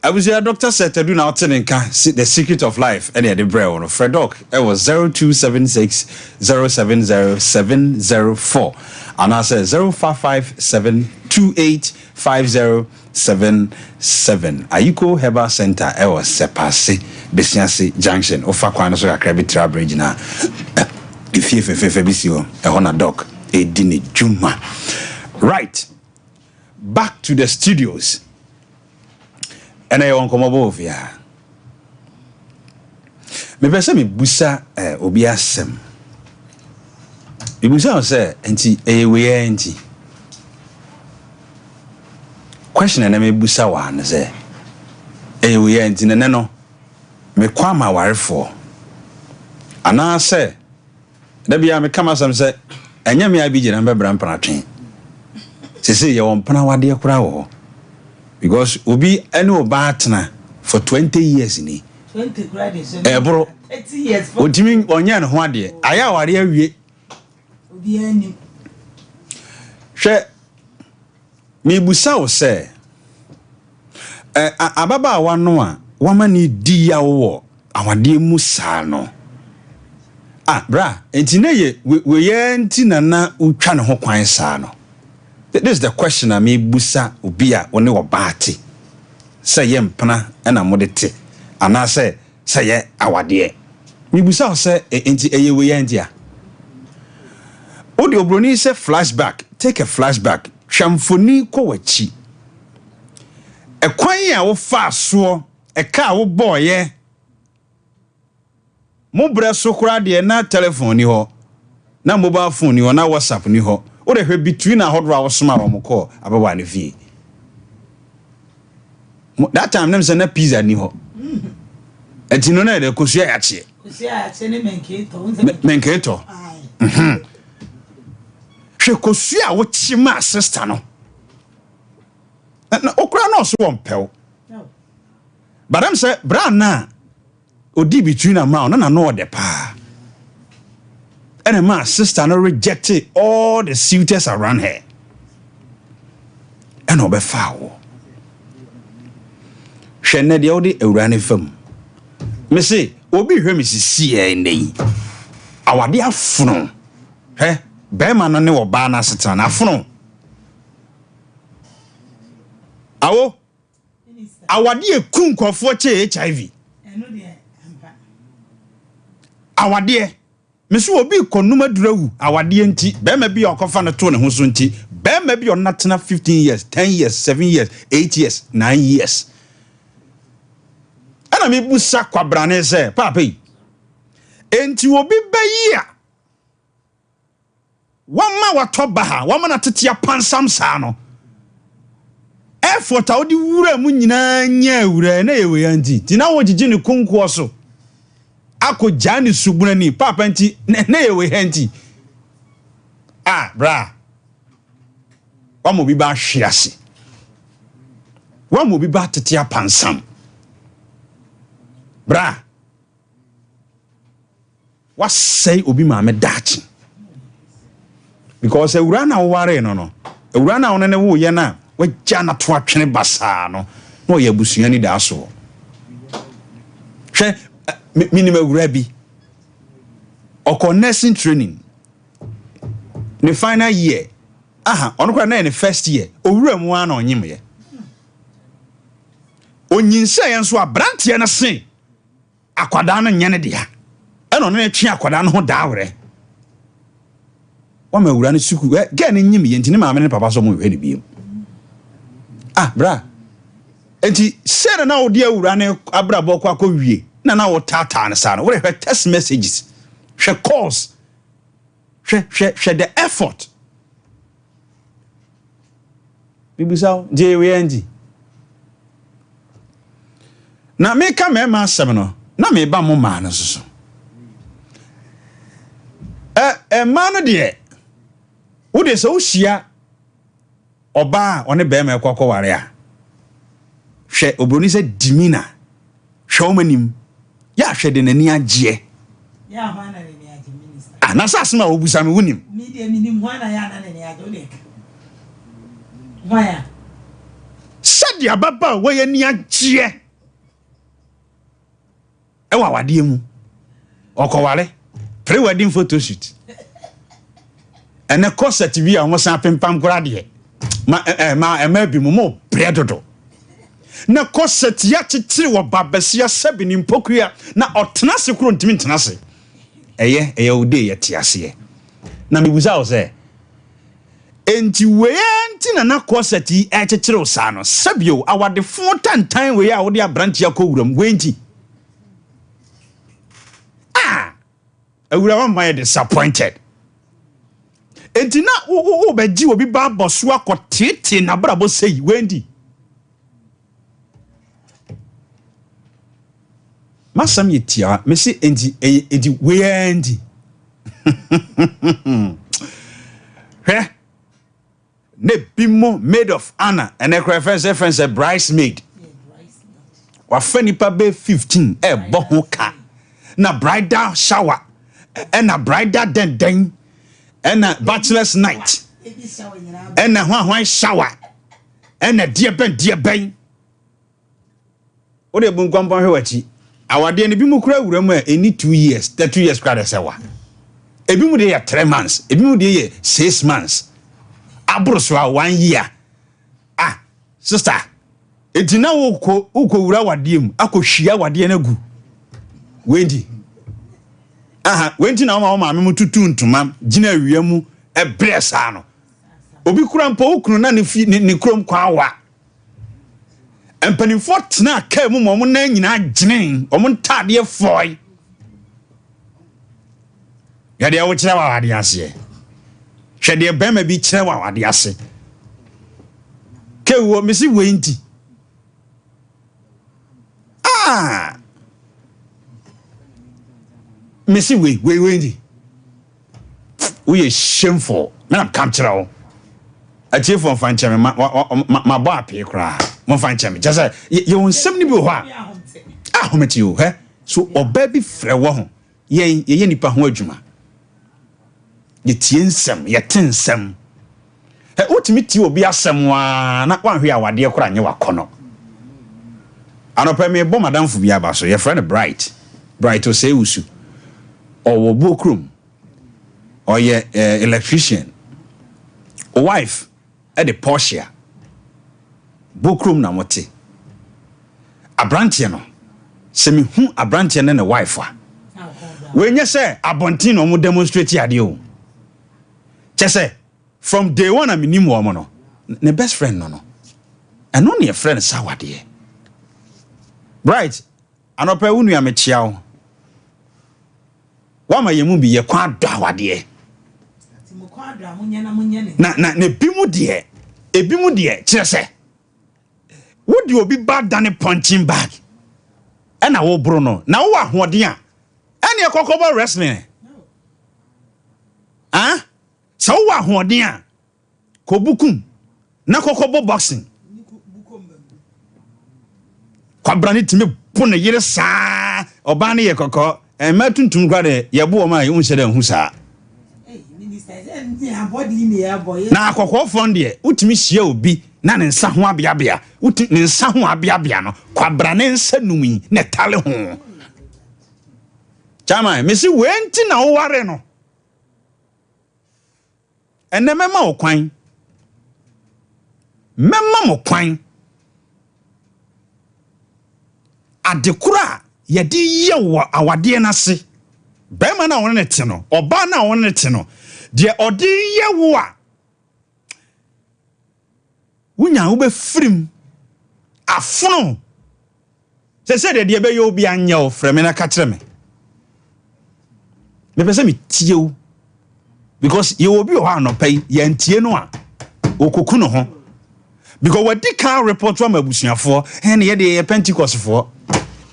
I was your doctor said to do now the secret of life and the brain on Fred Doc. It was 0276 070704 and I said 0557285077. Ayuko Herbal Center. It was Sepasi Besiansi Junction. Ofa Kwana so akra bitra bridge na. If you bisio a hona doc a dini juma. Right. Back to the studios. And I won't come above ya. Me pese me busa obi asem. Me busa say enti we enti. Question na me busa wa na say we enti ne no me kwa ma warefo. Ana say da bia me kama sam say enya me abi gina be bran panatwen. Sese ye won pana wade kura wo. Because Obi any obatna for 20 years ni 20 credits 30 years Odimi onya ne ho ade aya ware awie Obi ani hwe mi busa wo se ababa wano a wama ni di ya wo awade mu saa no bra enti na ye we ye enti na utwa ne ho kwan saa no. This is the question I me busa ubia one obati. Say ye mpana ena modete. Ana say ye awade. Me busa say enti eye we endia. Odi obroni say flashback. Take a flashback. Hwamfoni ko wachi. Ekwan ya wo fa so, eka wo boye. Mo bre so kura de na telephone ni ho. Na mobile phone ni ho na WhatsApp ni ho. Or the between a hot row smart on call about one fee. That time, them send a pizza ni ho. And you know, the Kusia Achi. Menkato. She Kusia, what she ma sister no. Okra no swamp pel. But I'm say, Brana, Odi between a mound and I know the pa. And a man's sister no rejected all the suitors around her. And no be foul. She ne de odi ewrani fam. Me say, obi hwe me sisi e nei. Awade afuno. Be man no ne oba na setan afuno. Awo. Awade ekun kofo che HIV. Eno de ampa. Awade Mesu obi konuma durawu awade enti be ma bi okofa ne to ne ho so enti be ma bi onatena 15 years 10 years 7 years 8 years 9 years ana me busa kwabrane se papa enti obi bayi a wama watoba ha wama na tetia pansam saa no effort a odi wura mu nyina nya wura na yewe yanti tina wo gigi ne konko so ako jani subunani papa nti ne yewe henti bra wamo bi ba hwiase wamo bi ba tetia pansam bra wasai obi ma me dachi because ewura na ware no ewura na one ne wo ye na wagya na to atwene basa no no ye busuani da so hwe minimum ewura bi oko nursing training the final year ono kwa na the first year owura mu ana onyim ye onyinsa ye nso abrantie na sen akwada no nyane dia eno no twe akwada no ho daawre wama ewura no suku ge na nyim ye ntini maame ne papa so mo hwe ne biem bra enti sere na odi ewura ne abrabo kwa wie na wo tata na sa no we text messages she calls she the effort bibisa je we anji na me ka me ma asem no na me ba mo ma no so ma no de wo de so hia oba one be ma kwakọ ware a hwe obroni se dimina hwe omanim ya hwe de nani agye ya hwa na nani agye minister na sase ma obusa me wonim media minim hwa na ya na nani agye o de hwa ya se de ababa we ye ni agye e wa wade mu okowale pre-wedding photo shoot ene corset bi a mo san pempam kora de ma bi mo predodo na corset ya chichiri wo babasia sabi ni mpokua na otena se kro ntimi ntena se eye ode ye tiase na mebuza o se enti we na corset yi chichiri o sa no sabio awade fo tantan we a wo de abrantia kowuram we enti awura wa my disappointed enti na wo beji obi ba boso akotete na brabo sei wendi masam yetia me se enti wendi he ne bimo made of honor and a reference a bridesmaid wa fani pa be 15 e bo ho ka na bridal shower and a bridal den and a bachelor's night and a one shower and a dear ben what a boom compound hewachi our dear ni bimu kura wura any 2 years 2 years kwada sewa ebimu de 3 months ebimu de 6 months abroswa 1 year sister etina wo wura wadiem akohwia wade na gu wendi wenti na o ma me mututu ntuma gina wiamu e bresa no obi kura mpo okunu na ne krom kwa wa empani fort na ka mu mo na nyina ginen o mo ntade foi ya de wo kire wa wade ase hwede be ma bi kire wa wade ase ke wo mesi wenti Missy, we shameful. Man, I'm captured. A chief from Fancham, my bar pay cry. Mon Fancham, just you won't send me. I met you, eh? So, or baby flower, ye nipa wojuma. Ye tinsem, ye tinsem. What meet you be a someone, not one here, what dear crying you are corner. I don't pay me a bomb, madame for Biabaso, your friend bright to say usu. Or bookroom, or electrician, or wife at the Porsche. Bookroom na mote. A brantiano. Semi a brantian and a wife. When you say a bontino mo demonstrate adio. Chese from day one I mean woman. Ne best friend no. And only a friend sawa dear. Bright, an opera unu me chiao. Wama yemu bi ye kwa dawa de na ne bimu de ebimu de kire se wodi obi bad than punching bag na wo bro no na wo ahoden a ene ekokobo wrestling so wo ahoden a kobukum na kokobo boxing kwabrani timi pone yire saa oba ne ye kokko ma tuntum kwade yebo ma yu nhyede hu saa na akokko fond de utimi hia obi na ne nsa ho abiabia ne nsa ho abiabia no kwabra ne nsa numi ne tale ho chama mesi wenti na wo ware no ene mema okwan mema mo kwan adekura yedi ye wo awade na se bema na won ne te no oba na won ne te no de odi ye wo a wunya wo be frim afono se de be ye obi anya o frame na ka kire me pese me tie wo because ye obi o ha no pay ye ntie no a okoku no ho because what the car report from abusuafo ene ye de Pentecost for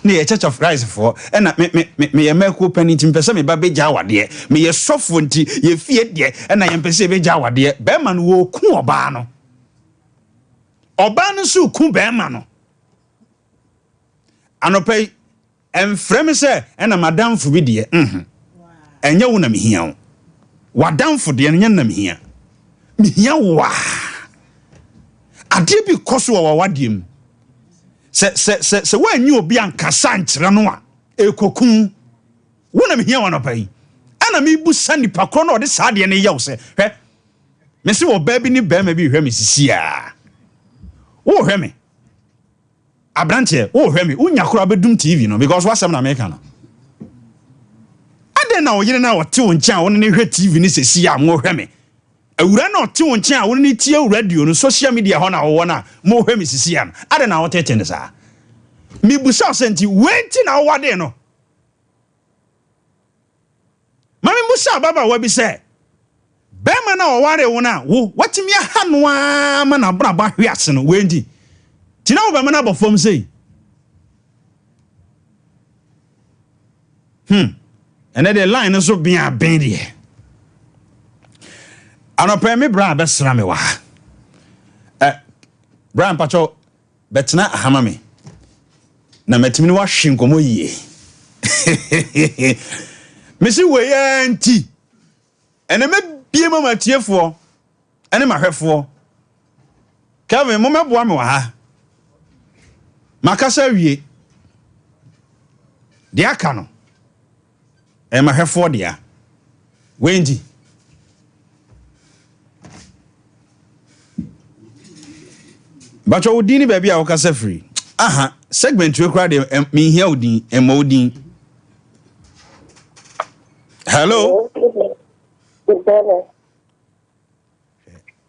ne Church of Christ for na me ye meko penity mpese me ba beja awade me ye sofo nti ye fie de na ye mpese beja awade be ma no wo ku oba no so ku be ma no anopai emfrem se na madam fu bi de enye wo na me hia wo wadam fu de nya na me hia wa ade bi koso wa wadiem se when you obi ankasa nkyere no a ekokun wona me hia wanopa yi ana me bu sani pakro na ode saade ne yew se hwe me se wo ba bi ni ba ma bi hwe me sisi a wo hwe me abrante wo hwe me unya kura bedum TV no because wasem na America no ade na wo yire na wo te wo nkyan wo ne hwe TV ni sisi a mo hwe me awura na ote wo nkyɛn a wo ne tie radio no social media ho na wo na mo hwɛ me sisi an ade na wo tete ne saa mi busa senti wenti na wo wade no mami musa baba wa bi sɛ bɛma na wo ware wo na wo watimi aha no a ma na bra ba hwe ase no wenti ti na wo bɛma na bɔfom sei ene de line no so bia ben de anope me bra besra me wa bra mpacho betena ahama me na metimi ni wa hwenkomo yie mesi we anti ene me bie mama tiefo ene mahwefo Kevin mo meboa me wa ha makasa wie de aka no mahwefo de a wenji Bacho udini baby a wakasa free. Aha, segment we kra de me here udin emodin. Hello. Good morning.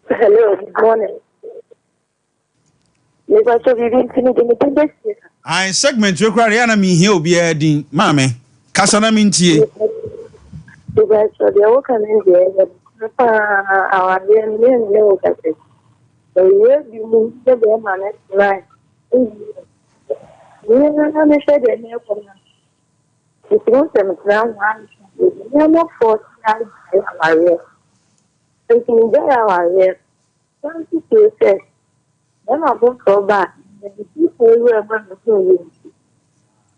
Hello, good morning. Me bacho vivin fini de me tende. I segment we kra de na me here obi adin. Mame, kasa na me ntie. Me bacho de o kan nje pa awade ne o kase. So yes, you move the man at night. We are not sure that you come. If you don't come down, we are not forced to our way. So you get our way. Something to say. Then I won't go back. The people who are going to do it.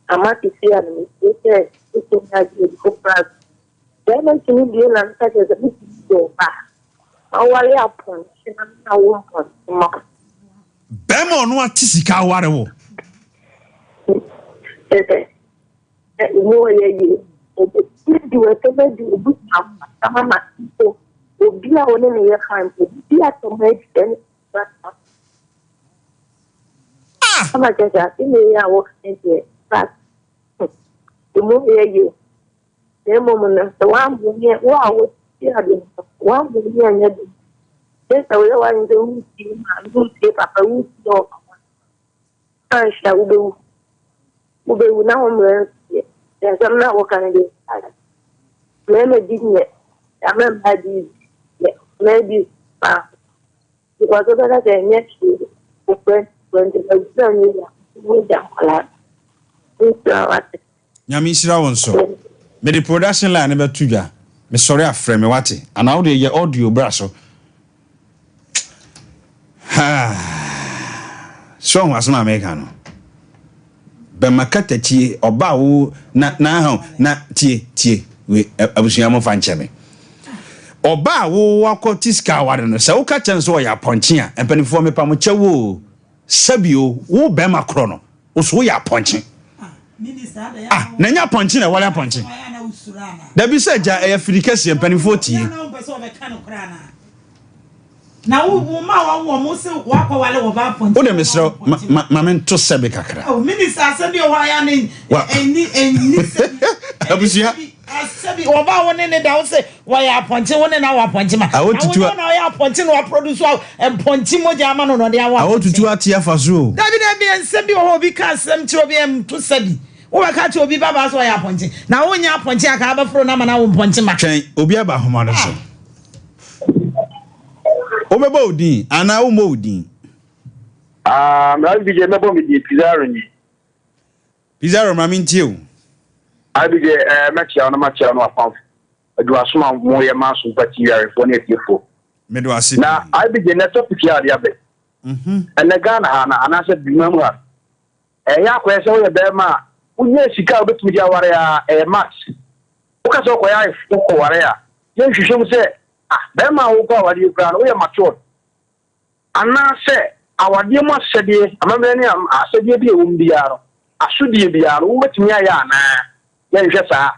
I'm not to see an mistake. It's not good for us. Then I can be an answer as a bit go back. Awale apon na wo apon ma bemo no atisika aware wo no ye obi di we to be di obi ama so obi a woni ne ye kan obi a to me den but ama jaja ni ya wo nke but mo ye demo mo na so wa mo ye wa wo ya de one million ya de esa we wa nze uti ma uti papa uti do ansha ube na homre ya zamna wo kan de me dinne ya me badi maybe because of that next open when the exam ya we da kala nyami sira won so me the production line be tudwa me sorry afre me wate and how dey audio bra so so was na America no be makata tie oba wo na tie we abusuya mo fa nche me oba wo wakoti ska ware no se wo ka chen so ya ponche a empanifo me pa mo chewo sabio wo be makro no wo so ya ponche na nya ponche na wale ponche da bi se ja e firikase empanifo tie na wo ma wo mo se wakọ wale wo ba ponche o de mesro ma men to sebe kakra o minister sabi o wa ya ni eni abusia asabi oba woni ne da wo se wa ya ponche woni na wa ponche ma awotutu na ya ponche no produce ponche moja ama no de awa awotutu atia faso dabi na bi ensabi o bi ka asem ti obi em to sabi wo ka ti obi baba so ya ponche na wonya ponche aka aba fro na ma na wo ponche ma twen obi aba homa no so obeba odin ana wo mo odin na bi je mebo mi di Pizarro ma min tie o abige matcha no afan adu asoma mo ye ma so pati yare fo na tiefo me do ase na abige na topic ya dia be ene Ghana na anase bimamu ha ya kwa se wo ye be ma unye sika obetumi dia ware ya max o ka so ko ya ko ware ya ye hwehwem se be ma wo ko ware kra no wo ye mature anase our dear must said, I'm I said, you be a I should be a what me I am. Then just a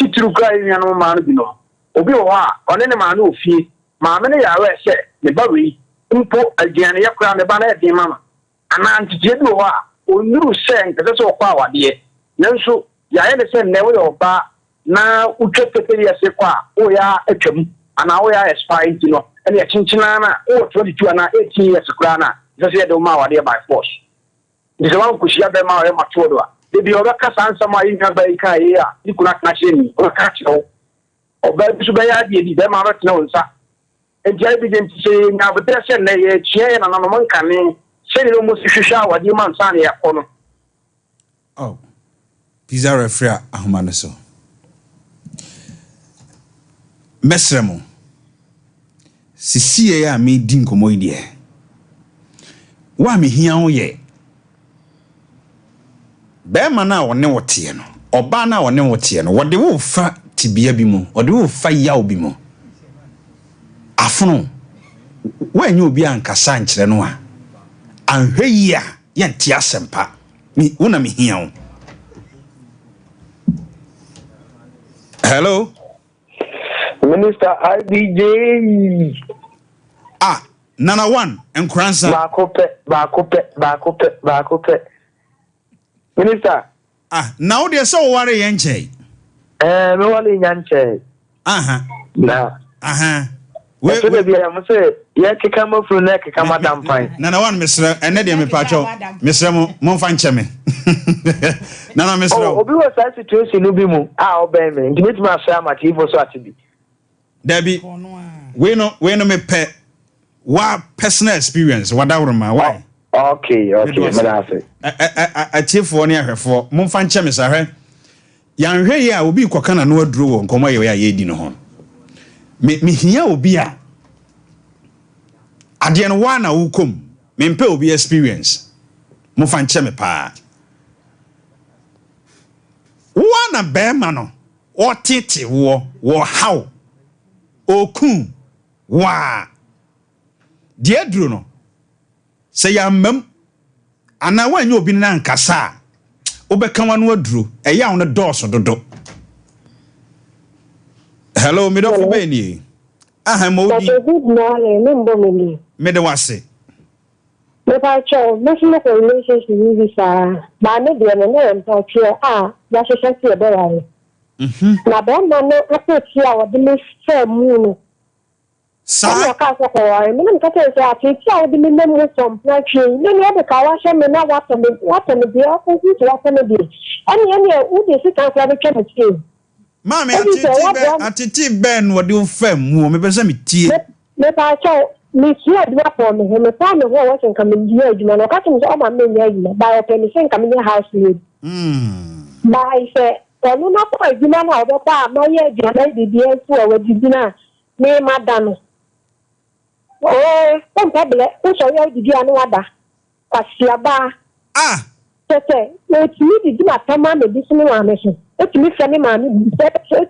titru guy, no man, you know. Obi wa, on any man who fee, Mamma, I said, the baby, import again, your crown the banner, dear mamma. And Auntie Jedua, who knew saying that that's all power, dear. No, so, ya understand, never or bar. Now, we just take it as a qua, we are a chum, and now we are aspiring to know, and a chinchana, or 22 and 18 years of grana, just yet don't matter there by force. This one could share them out of Machoda. They be other Cassan, some in her by Kaya, you could not catch any, or catch no, or baby to be idea, them are not known, sir. And Jay began to say, now, but there's a chair and a monk coming, saying almost if you shower, you man, Sunny upon. Oh, Pizarre Refra, Ahumanaso. Mesremo sisi ya me din komo ide wa me hia ho ye be ma na wone wote no oba na wone wote no wode wo fa tibia bi mu wode wo fa yawo bi mu afono wanyu obi ankasa nkyere no a anhwe yi a ye ntia sempa ni wona me hia ho. Hello Minister IBJ. Nana one and Cransa. Bakope. Minister. Now they're so worried, Yanche. No one in Yanche. Where will be? I must say, yeah, come up from neck, come out fine. Nana one, Mr. and Eddie Pacho, Mr. Monfanchame. Nana, Mr. Obi was that situation, Nubimu. Obey me. Give it my sham at evil Saturday. Debbie, we no me pet. What personal experience? What that my why? Okay, I chief for near her for Monfanchame, sir. Young Raya will be Kokana no drew on Koma ye dino hon. Me here will be a Adian wana ukum, mempe will be experience. Monfanchame pa. Wana bear mano, or titi war how. Okun wa dear Druno say ya mem ana when you be nan kasa obeka wan wadru e ya on the door so dodo. Hello me do for beni modi good morning me me de wase me pa cho me feel like relationship with sa ba me de na em pa che ya se se e be na ba ma no apeti a wo de me fa mu no sa ka so ko ai me nka te sa apeti a wo de me na mu som na twi ne ne be ka wa she me na wa to me bi a ko ti wa to me bi ani u de si kan fa be twa me ti ma me atiti ben wo de fa mu me be se me tie me pa cho me ti e dwa po me pa me wo se kan me di aduma no ka ti so ma me nya aduma ba o pe me se kan me house maid ba ise onu na ko aduma na o ba ma ye aduma di di enfu o di di na me madam o pebble o so ye di di anu ada kwasia ba tete o ti di di ma tama me bi sinu wa me so o ti mi fe ni ma ni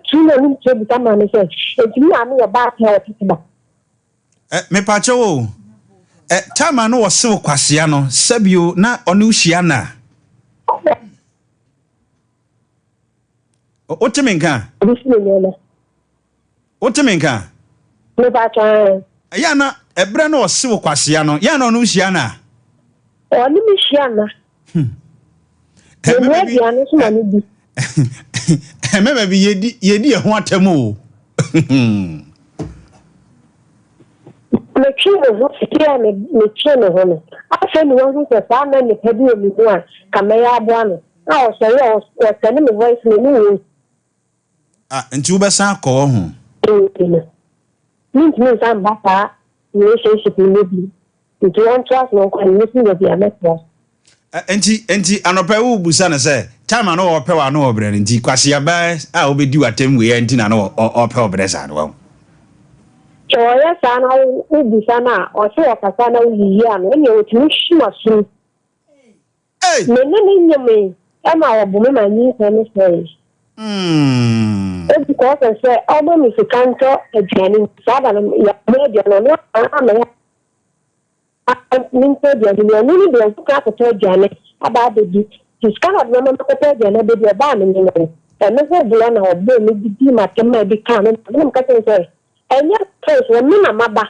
tu no ni che bi tama me so o ti mi anu ya ba ta o ti ba me pa cho tama no wo se kwasia no sabio na onu hia na Otemenka. Otemenka. Me ba chan. Ya na ebre na ose wo kwasea no. Ya na onu hia na. Oni mi hia na. Me bi anu so mani bi. Me bi yedi e ho atam o. Me chino ho sikia me chino ho no. Afa ni won so sa na ne pedi o mi ho a kamera abo ano. Na o so yo o tani me voice me ni. Nti ubesa ko ho. Means I'm back relationship maybe. Nti won trust no kwa ni sin be ameto. Enti anopa wo busa na say time na wo pe wa no obre nti kwase ya ba obedi watem we enti na no ope obre sa no. Choya sana u busa na o se o kasa na yi ya no ni o ti shi masu. Me nyame ama wo bu me mani se ni say. Because I say, "Oh, me si canto e jeni sada ya media no no Minto dia ni ni dia ka ko jane aba de his cannot remember ko jane de dia ba ni ni and no dia na obo ni di ma kema bi kan no ka say enya place when me na maba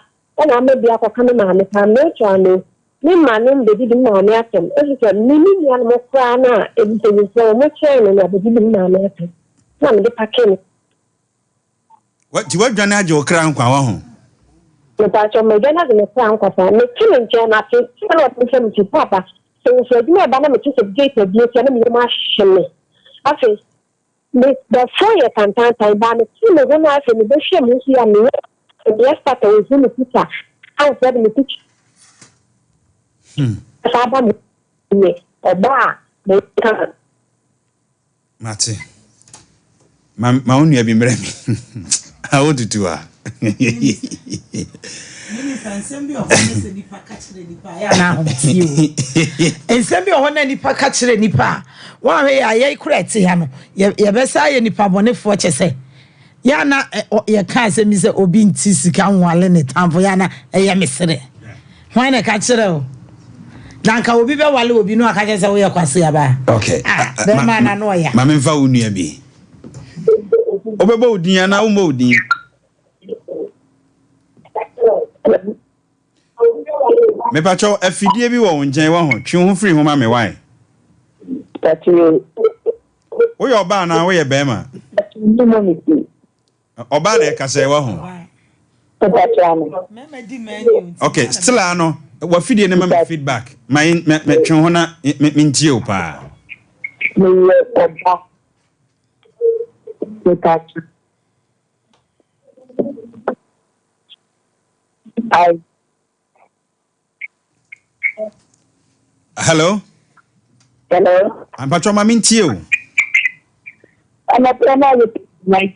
na me bia ko kan na me kan no chane ni ma ni de di ma ni atem e so ni ni ya mo kwa na e bi so mo chane na de di ma na atem na me de pakeni what you dwane aje okra nkwa wa ho But your Medina in the town, the killing Jana, to Papa. So, you banana to the gate of the enemy machine. I think the fire can time ban the two of them in the bush and see a minute. And yes, Papa was in the picture. I was in the picture. Saba a bar, they can't. Mate. My own you be me. How would you do her? Ensemble of one nipa kachire nipa ya na ahomtio ensemble of one nipa kachire nipa wa hwe ya ye kurete ya no ye besa ye nipa bonefo chese ya na ye ka asemi se obi nti sika nwale ne tamfo ya na ye mesere hwan na kachire o nanka obi be wale obi no aka chese wo ye kwase ya ba okay be ma na no ya ma memfa wo nua bi obeba odin na wo mo odin me pacho afidie bi wo njen wa ho twi ho free ho ma me wan wo yo ba na wo ye be ma oba na ka se wa ho okay still ano wa fidie ne ma me feedback my me twi ho na me ntie o pa Hello. Hello. I'm Patrick Mamintio. I'm a planner with my.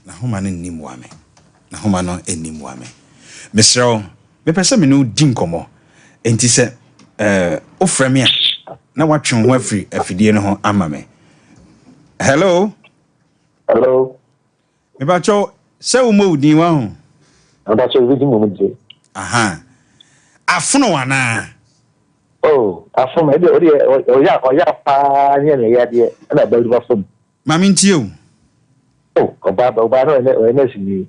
Na homa ne nim wa me. Na homa no enim wa me. Mesro, me pese me no di nkomo. Enti se oframe a na watwe ho afri afidie no ho ama me. Hello. Hello. Me ba cho se wo mo udin wa ho. Aba cho widi mo mje. Aha. Afono wana. Oh, afono e de oya pa nye ne ya de na ba du afono. Mami ntio. Oh, oba no ene sini.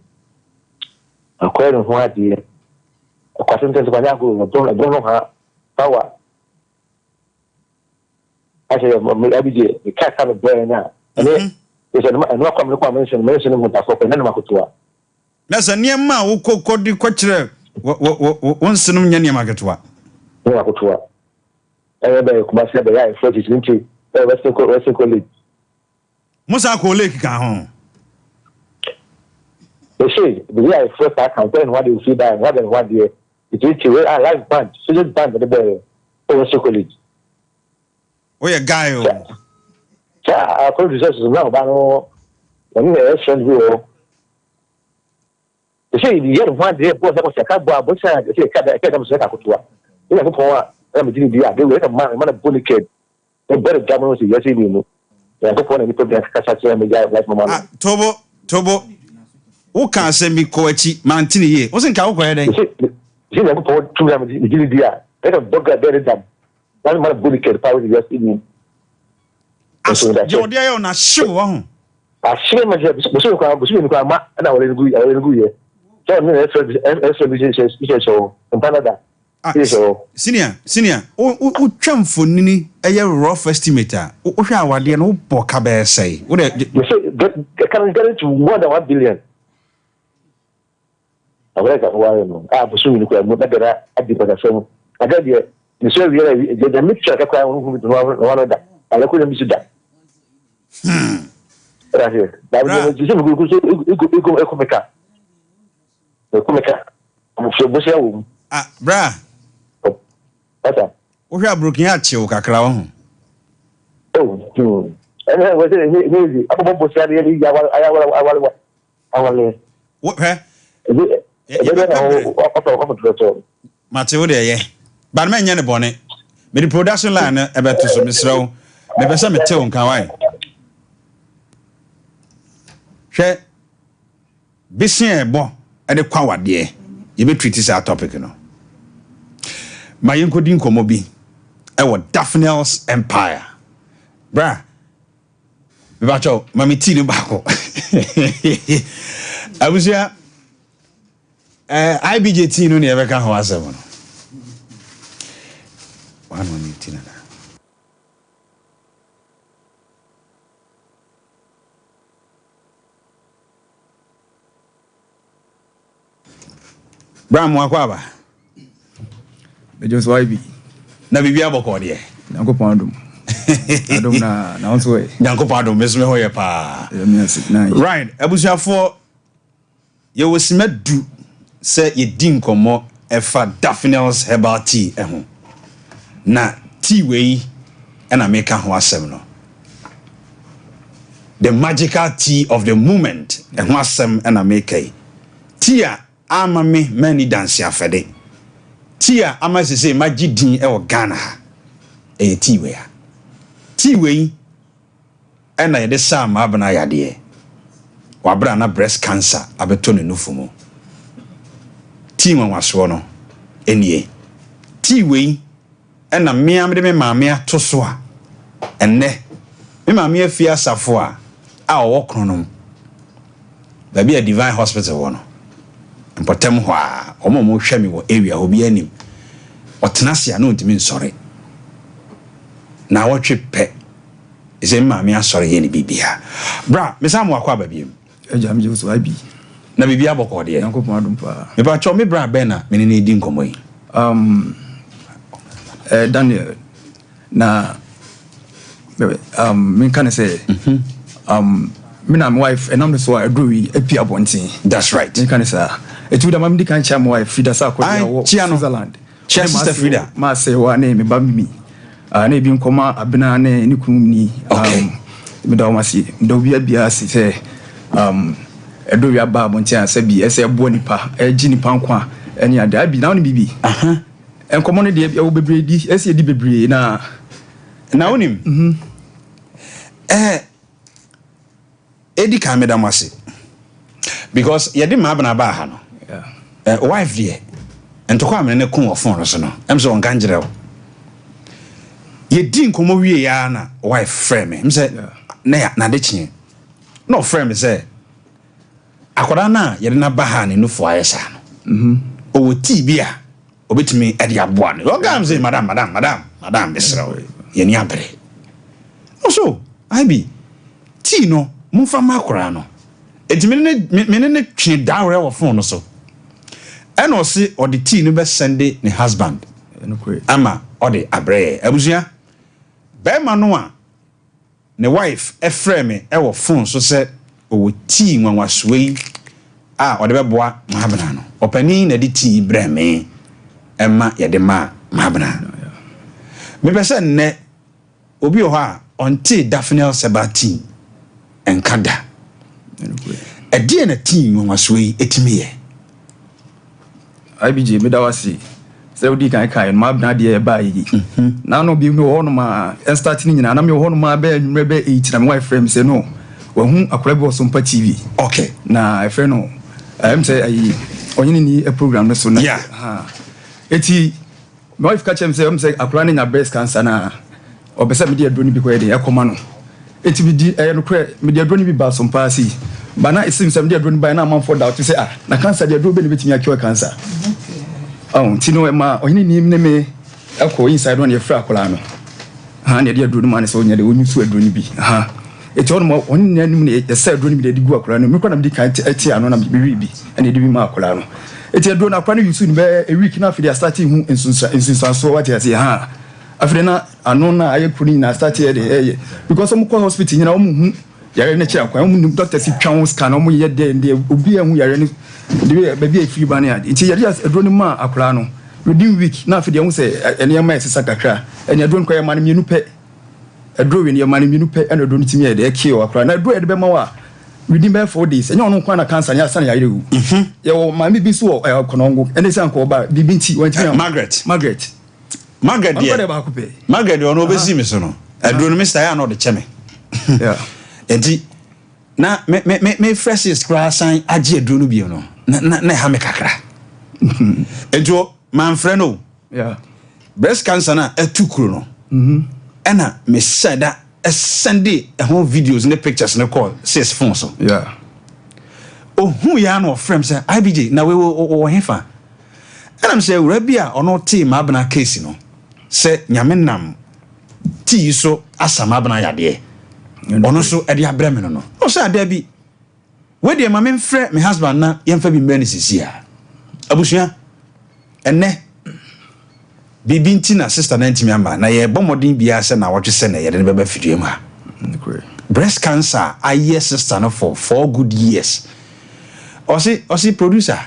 Akwere ho ade. Akwase ntse kwa nya go no ha power. Actually, my abije the cat have a brain now. And it's no come to mention with a copy and makutua. That's a near ma who could the quacher once in Yanya Magatua. No makutua. Everybody must have a 40 inches. Western College. Mosako Lake Cajon. They say the year first I campaign what you see that more than 1 year. It's rich away a live band, student band at the bear over College. Oh, a guy. I could research now, but no, when you friend go. They say the year 1 day, both of us a cab, but I say, Cadam Sakatua. You have a poor, I'm a GDP, they were a man of bully kid. They better government, yes, you know. They have a put their Cassation and the like Mamma. Tobo, who can't send me coachi, Mantini here? Wasn't Cowquay? You never put 2 GDP. They have dog at better than. That's my bully kid, power just in. You're there on a show. I shame myself, between Grandma and I will go here. So, so, in Canada. Senior, who chum for Nini, a rough estimator, who shall I dear no poor bear say? What you say, can get it to more than 1 billion. I like a while. I presume you could have better at the phone. I got you. You say the mixture of one of that. I couldn't miss that. Right here. That was the bra. We are broken at you, Cacao. Oh, and I was easy. What, Matilda, yeah. but men nyane bone me the production line ebeto so misrew me pese me te won kan why hwe bisin ebo e de kwa wade ye be treat this topic no my encoding komo bi e wo Daphne's Empire bra me ba cho mami ti ni bako abusia IBJT no ne e be ka ho asem no 118 na Bram wakwaba Bejo so IB na bibia boko de Nyankopon adom adom na onso e Nyankopon adom mesme hoye pa right abusuafo ye wosimadu se ye din komo efa Daphne's herbal tea eho na tea we na make ho asem no the magical tea of the moment eho asem na make tea ama me many dance afede tia ama sese magidin e wo Ghana e tea we na ye de sam abana yade wabra na breast cancer abeto ne nufumu tea wanwaso no enie tea we na me amde me maame ato so a enne me maame afia safo a wo kronom da bia divine hospital wo no Mpotem hwa omo hwe me wo area obi anim otenase no ntimi nsore na wotwe pe ise maame asore ye ni bibia bra me sam wakwa babiem ejam je so abi na bibia boko de Yankopon adom pa me ba cho me bra be na me ne di nkomo yi Daniel na me can say me na my wife and I'm so agree epia bontin that's right me can say etu da mamdi kan cha my wife Frida sa ko dia Switzerland Sister Frida ma say wa na me ba mi na bi nkoma abena na ni kunni me da ma si do bia si say edo wi aba bontin asabi ese bo nipa egi nipa nkwa eni ada bi na oni bibi enkomo ne de wo bebre di ese di bebre na onim edi kan me da mase because ye de ma bana ba ha no wife there entoko amene ne kun ofon so no emse on ganjere ye din komo wie ya na wife frame me emse na de chin no frame say akoda na ye de na ba ha ne nufu ayesa no o ti bia obetimi e de aboa no gam say madam besra ye ni abre so I be ti no mumfa makora no etimi ne twi dawre wo phone no so eno se odi tea no be sende ne husband ama odi abre abusua be ma no a ne wife e frame me e wo phone so se o tea nwanwasoi a odi be boa mahabana no opani na di tea bre me ema ye de ma mahabana me be se ne obi o ha onti Daphne's herbal tea enkada edie na tea nwanwasoi etimi ye IBJ me da wasi se odi kan kai ma bna de ba yi na no bi me ho no ma start ni nyina na me ho no ma be nwure be 8 na my wife frame say no wa hu akora be SOMPA TV okay na efe no am say ayi onye ni a program no so na eti my wife catch him say akora ni nya breast cancer na obese me de adro ni bi ko e de ekoma no eti bi di no kra me de adro ni bi ba SOMPA si bana isim sem de adro ni ba na man for doubt say na cancer de adro be ni betimi akio cancer tino ma onye ni ne me akọ inside one ye fra akola no na de adro ni ma ne so nya de onyu su adro ni bi eti on mo onye ni anim ne ye sa adro ni bi de gu akola no me kwa na bi kan eti ano na bi bi ene de bi ma akola no eti adro na kwa na yusu ni be a week na afide starting hu ensunsa so what ya say afide na ano na ayekuni na start here de because some hospital nyina omu hu yare ne chia kwa omu doctor si twan scan omu ye de obi hu yare ne de baby e free ban ya eti yare adro ni ma akola no within week na afide hu say ene ma esesa kakra ene adro nkwa ya ma ne mienu pe adro we ne ya ma ne mienu pe ene adro ni timi ye de kill akola na adro e de be ma wa within 4 days enye onu kwa na cancer ya san ya yewu ye wo ma mi bi so konongo ene san ko ba bibi nti won timi Margaret Magadi ono besi me so no. Aduro no Mr. Ya no de cheme. Yeah. Enti na me freshest cry sign age aduro no bi no. Na ha me kakra. Ejo man frɛ no. Yeah. Breast cancer na etukuro no. Ena me said that send a home videos and the pictures and the call says phone so. Yeah. Oh, who ya no frame say IBJ na we o hefa. And I'm say Rabia or no team abna case no. Say nyame nam ti so asama abna yade. Ono so e dia breme no. O say there be we dey mame frɛ me husband na yemfa bi mbani sisia. Abusua enne Bibinti na sister na ntimi amba na ye bomodin bia se na wotwe se na ye de beba fidie mu ha. Breast cancer aye sister no for 4 good years. Osi producer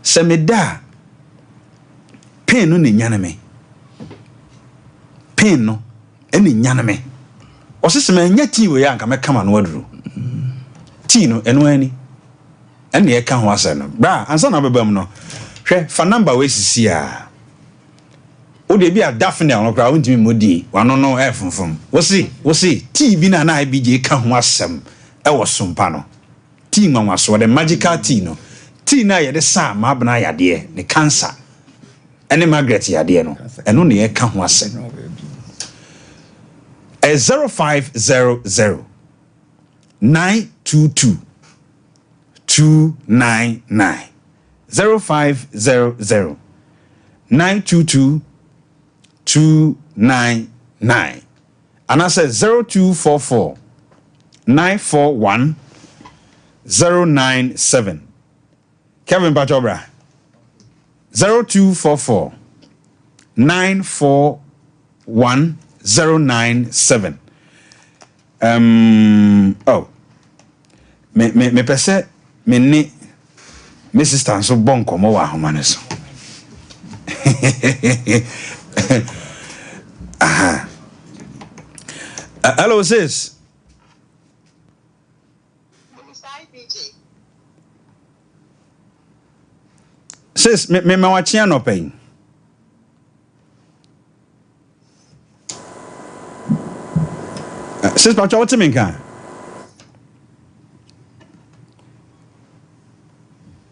se me da pain no ne nyane me. Pain no eni nyane me. Osi se me nya tea we ya nka me kama no waduru. Tea no eno ani. Ene ye ka ho ase no. Bra ansa na beba mu no. Hwe fa number we sisi a o de bi a daphne on kra wontimi modi wano no funfum wo si tea na IBJ ka ho asem e wo SOMPA no tea nwanwaso the magical tea no tea na ye de sa ma bana yade ne cancer ene Margaret yade no eno ne ye ka ho asem 0500 922 299 0500 922 299 and I said 0244 941 097 Kevin Bachobra 0244 941 097 me pese me ni me sister so bonko mo wa homa ne so hello sis. Sis, me watching no pain. Sis, but what you mean can?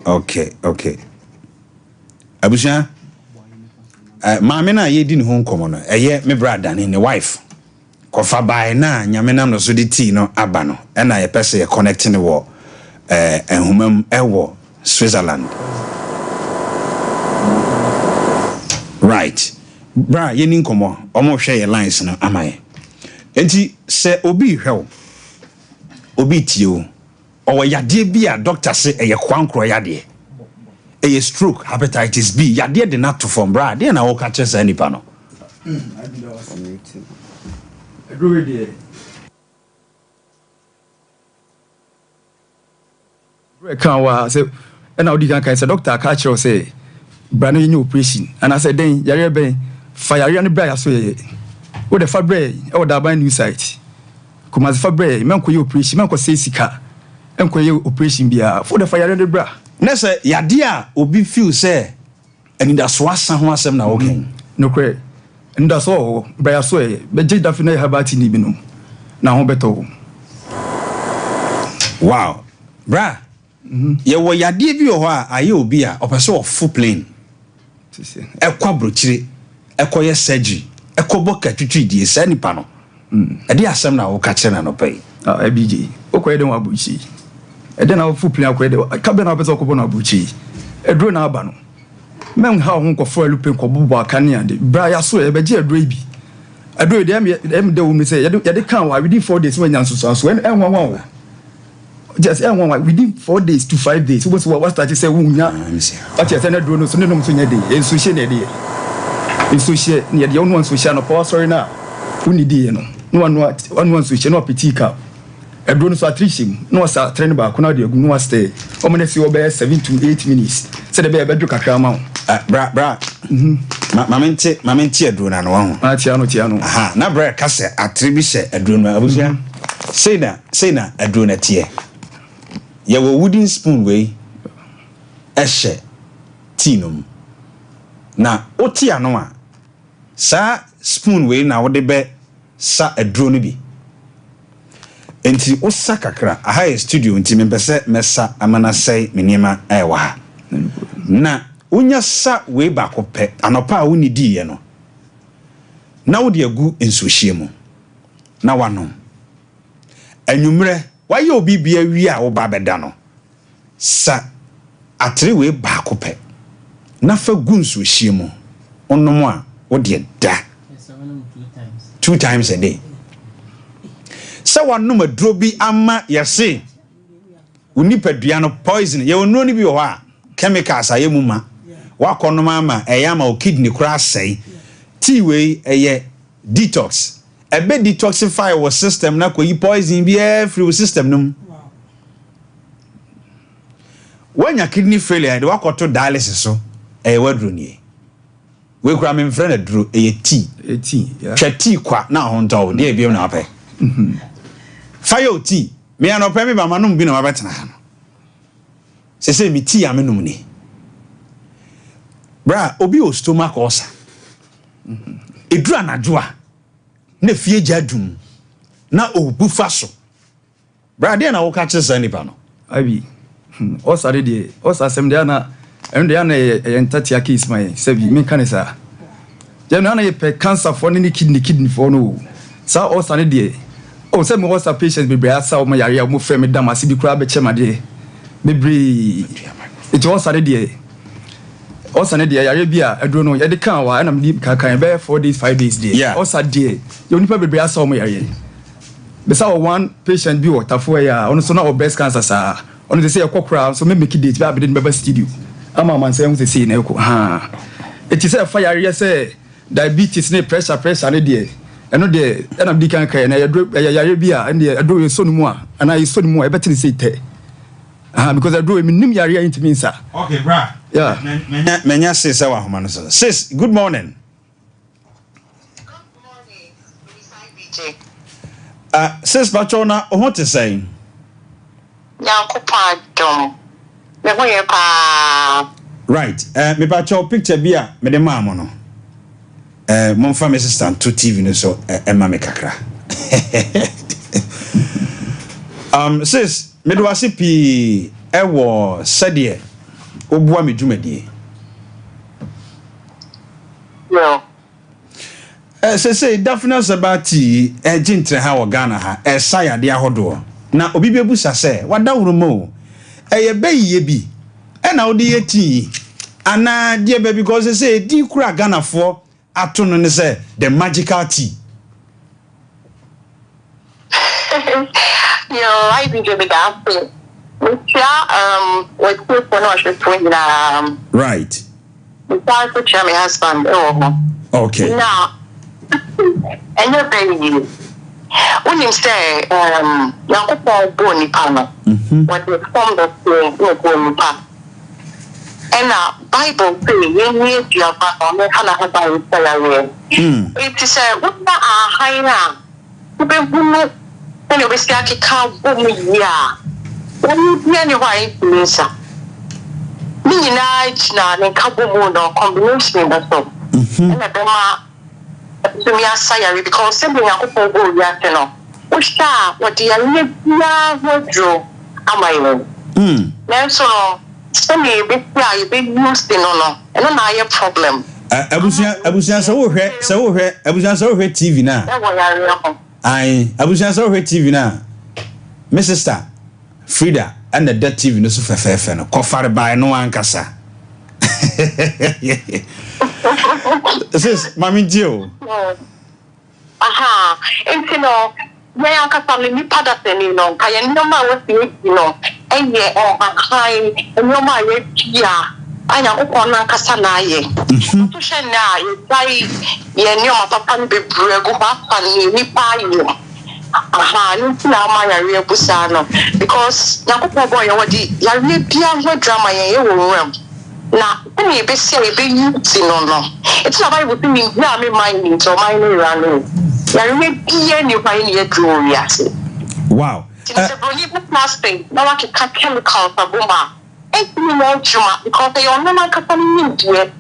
Okay. Abusha. Mama na ye di ne ho nkomo no eye me brother ne wife kofa bai na nyame nam no so di tea no aba no e na ye pese ye connect ne wo enhumam ewo Switzerland right bra ye ni nkomo omo hwe ye lines no amaye enti se obi hwew obi tio o yade bi a doctor say eye kwankro yade a stroke, hepatitis B. Ya dear de not to form bra. Dear na catch us any panel. I agree with you. Can say, and now the can say doctor catch you say, brand new operation. And I said, then you're be fire and bra so ye. What the fabre or the brand new site. Come as fabre, man ko operation, man ko say sika. And ko operation bia for the fire and the bra. Nese yadia obi feel say and that's what ho asem na okay no kre and that's all bra so e be je dafine habati ni binum na ho beto wow bra ye wo yade bi ho a aye obi a opese of full plane ekwa brochire ekoye surgery ekoboka twitwi die sa nipa no e de asem na wo ka kire na no pay ABJ okoye de wa buchi e de na full plane akoye de ka be na opese okobo na buchi e dro na aba no men ha ho nkofo alupe nkobobo akane ade bra ya so e be je adro bi adro de em de wo mi say ye de kan wa within 4 days when yanso so en wanwan just en wanwan within 4 days to 5 days what start say wunya what say na dro no so ne no so nya de en so she na de en so she ne de won so she no power sorry na uni de no no so she no pitika edro no so atrishim no sa train ba kuna de agu no stay o me si obe 7 to 8 minutes say de be bedru kakra ma bra mamenti edro na no ho tia no aha na bra ka se atribi se edro no abusia say na edro na tie ye wo wooden spoon we ehye tinum na otia no a sa spoon we na wode be sa aduro no bi enti osa kakra aha studio enti membese mesa amana sei menima ewa ha na unya sa we ba ko pe anopa a woni di ye no na wode agu ensohie mu na wanom anwumre waye obi bia wi a wo ba beda no sa atre we ba ko pe na fa gu ensohie mu onom a wode da 2 times a day sa wanom aduro bi ama yese unipadua no poison ye wonu ni bi ho a chemicals ayemu ma wakonom ama eyama o kidney kura sei tea we eye detox ebe detoxify our system na ko yi poison bi every system num when your kidney failure de wakoto dialysis so waduro nie we kura me mfrɛ na duro eye tea tea kwa na honto de ebiem na apɛ fire tea me anopɛ me ba manum bi na wabɛtena ha no se mi tea amenum ni bra obi o stomach ulcer eduru anadwoa na fie jadum na obufa so bra de na wo ka kyesa nipa no abi ulcer de ulcer sem de na ende na entatia case mai sabi me kanisa je na ye pe cancer for ni kidney for no sa ulcer de o se me ulcer patient be bra sa o ma yare mo frɛ me dam ase bi kura be chema de bebre it ulcer de ulcer ne de yare bia aduro no ye de kan wa na me kan be 4 days 5 days de ulcer de ye onipa bebre asa o ma yare be sa one patient bi wotafo ya ono so na o breast cancer sa ono de say ekokura so me make date ba be de be studio ama man say hu say na eko ha it is a fire yare say diabetes ne pressure ne de eno de na di kan na yare bia ende aduro so no mu a ana yi so no mu e betin say te because aduro me nim yare into me sir. Okay bra. Yeah. Menya sis wa homa no so. Sis, good morning. Good morning. Sis Bachona, what to say? Yankopa dom. Me ho ye pa. Right. Me Bacho picture bia me de mamo no. Mon femme assistant to TV no so Emma me kakra. Sis, me do asipi ewo sede obua me dwumadie. No. Say Daphne Sabati jintre ha wo Ghana ha saya de ahodo na obi bebusa se wada wurumo eye beyiye bi e na odi yeti ana die be because say di kura Ghana for ato no ne say the magical tea. I think you be that. What quick one was just right. We start to my husband. Okay. Now, and your baby. When you say, Yankopa Boni Pano, what they formed of the Boni Pan. And now, Bible say, you need your Bible, and Hannah Bible. It is a what are high now. You be woman, and you be stuck, can't boom, yeah. When you be anyway, Lisa. Me and I, and couple more combination that's all. And I to me asayari because simply I hope go yet no. Which what the ya withdraw am I then so me be you be used no and then I problem. Abusia so hwe TV na. Ai abusia so hwe TV na. My sister Frida and the dead TV no so fefe no. Kofare by no ankasa. Sis, Mami Jill. Aha, and you know, where I can family me Patterson, you know, I know my way, you know, and yeah, or a kind, and no my way, yeah. I know Okona Casanaye. To Shana, you say, yeah, no, papa be brego, and you pay. Aha, now my area Busano, because Nakopo boy, what the Yaripia drama, you will. Now, any be say be using no. It's not I would be mining to mining running. There may be any pioneer glorious. Wow. It's a brilliant plastic, no like a chemical for Buma. Ain't me more juma because they are no man company into it.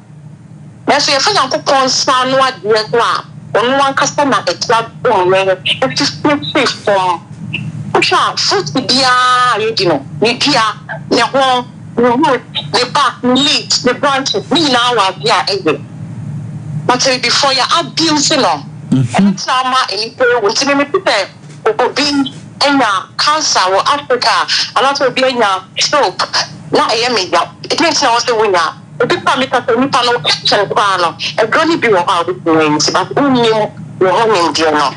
That's why if I am concerned what you are, on one customer at club, it's just from food you know, the back, the leaves, the branches, me now are here. But before you abuse, you know, and trauma, and you will see me being in cancer or Africa, and also being a stroke. Not a yummy, it makes no the winner. The people make us a new panel, a granny be of our wings, but only your home in journal.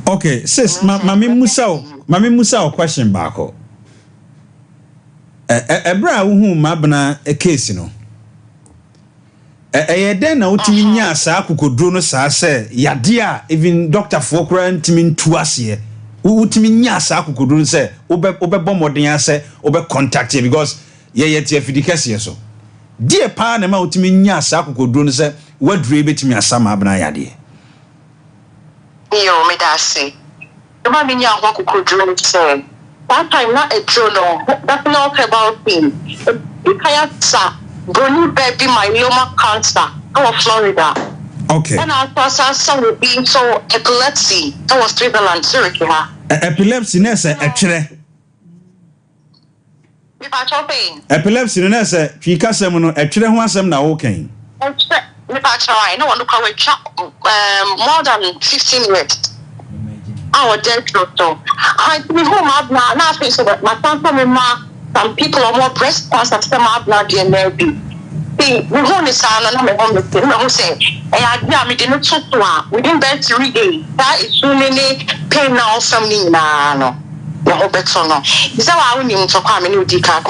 Okay, sis, Mami Musa, question back. Ebra who mabna a case, you know. Den na utimi nya saa kokodro no saa se yadia even Dr. Fokra ntimi ntuase utimi nya saa kokodro no se obebɔ modern ase obe contact you because ye tie fidikase so die pa na ma utimi nya saa kokodro no se wadure betimi asama abna yade yo me da se ma me nya ho kokodro no se that time na a journal that's not about him ikaya sa Brony baby myeloma cancer. I was Florida. Okay. And I thought some being so epilepsy. I was Switzerland, Zurich. Epilepsy nese echere. Epilepsy nese twika sem no echere ho asem na wo kan. I know look more than 15 years. Our dead doctor. I been home now face so my son some people are more breast cancer, some are blood and nervy. See, we want to sound and I'm going to say, I didn't talk to her. We didn't bet 3 days. That is so many pain now, something now. No, better no. Is that why we need to come in with the car?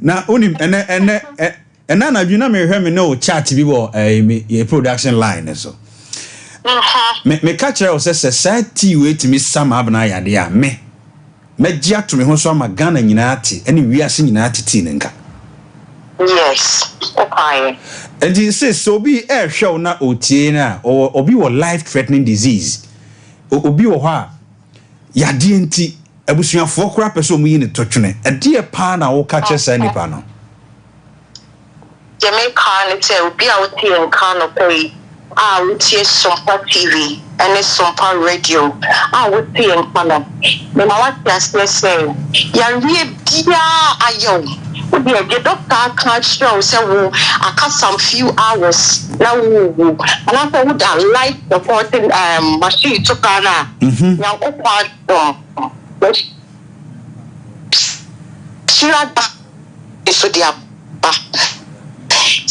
Now, unim and Nana, you know, me hear me no chat a production line so. Me catch her say society wait me some abna yade a me gia to me ho so ma Ghana nyina ate ene wiase nyina ate ti nka. Yes, okay. And he says so be air show na otie na obi wo life threatening disease obi wo ho a yade enti abusuafo kora person mu yi ne totwene ade pa na wo catch say nipa no Jamaica ne say obi a otie nka no pay would see SOMPA TV and SOMPA radio. I would see in Panama. When I was just saying, you're really dear, I young. The doctor can't show, so I cut some few hours. Now, and I thought I like the 14 machine to Ghana. Now, but she had so dear.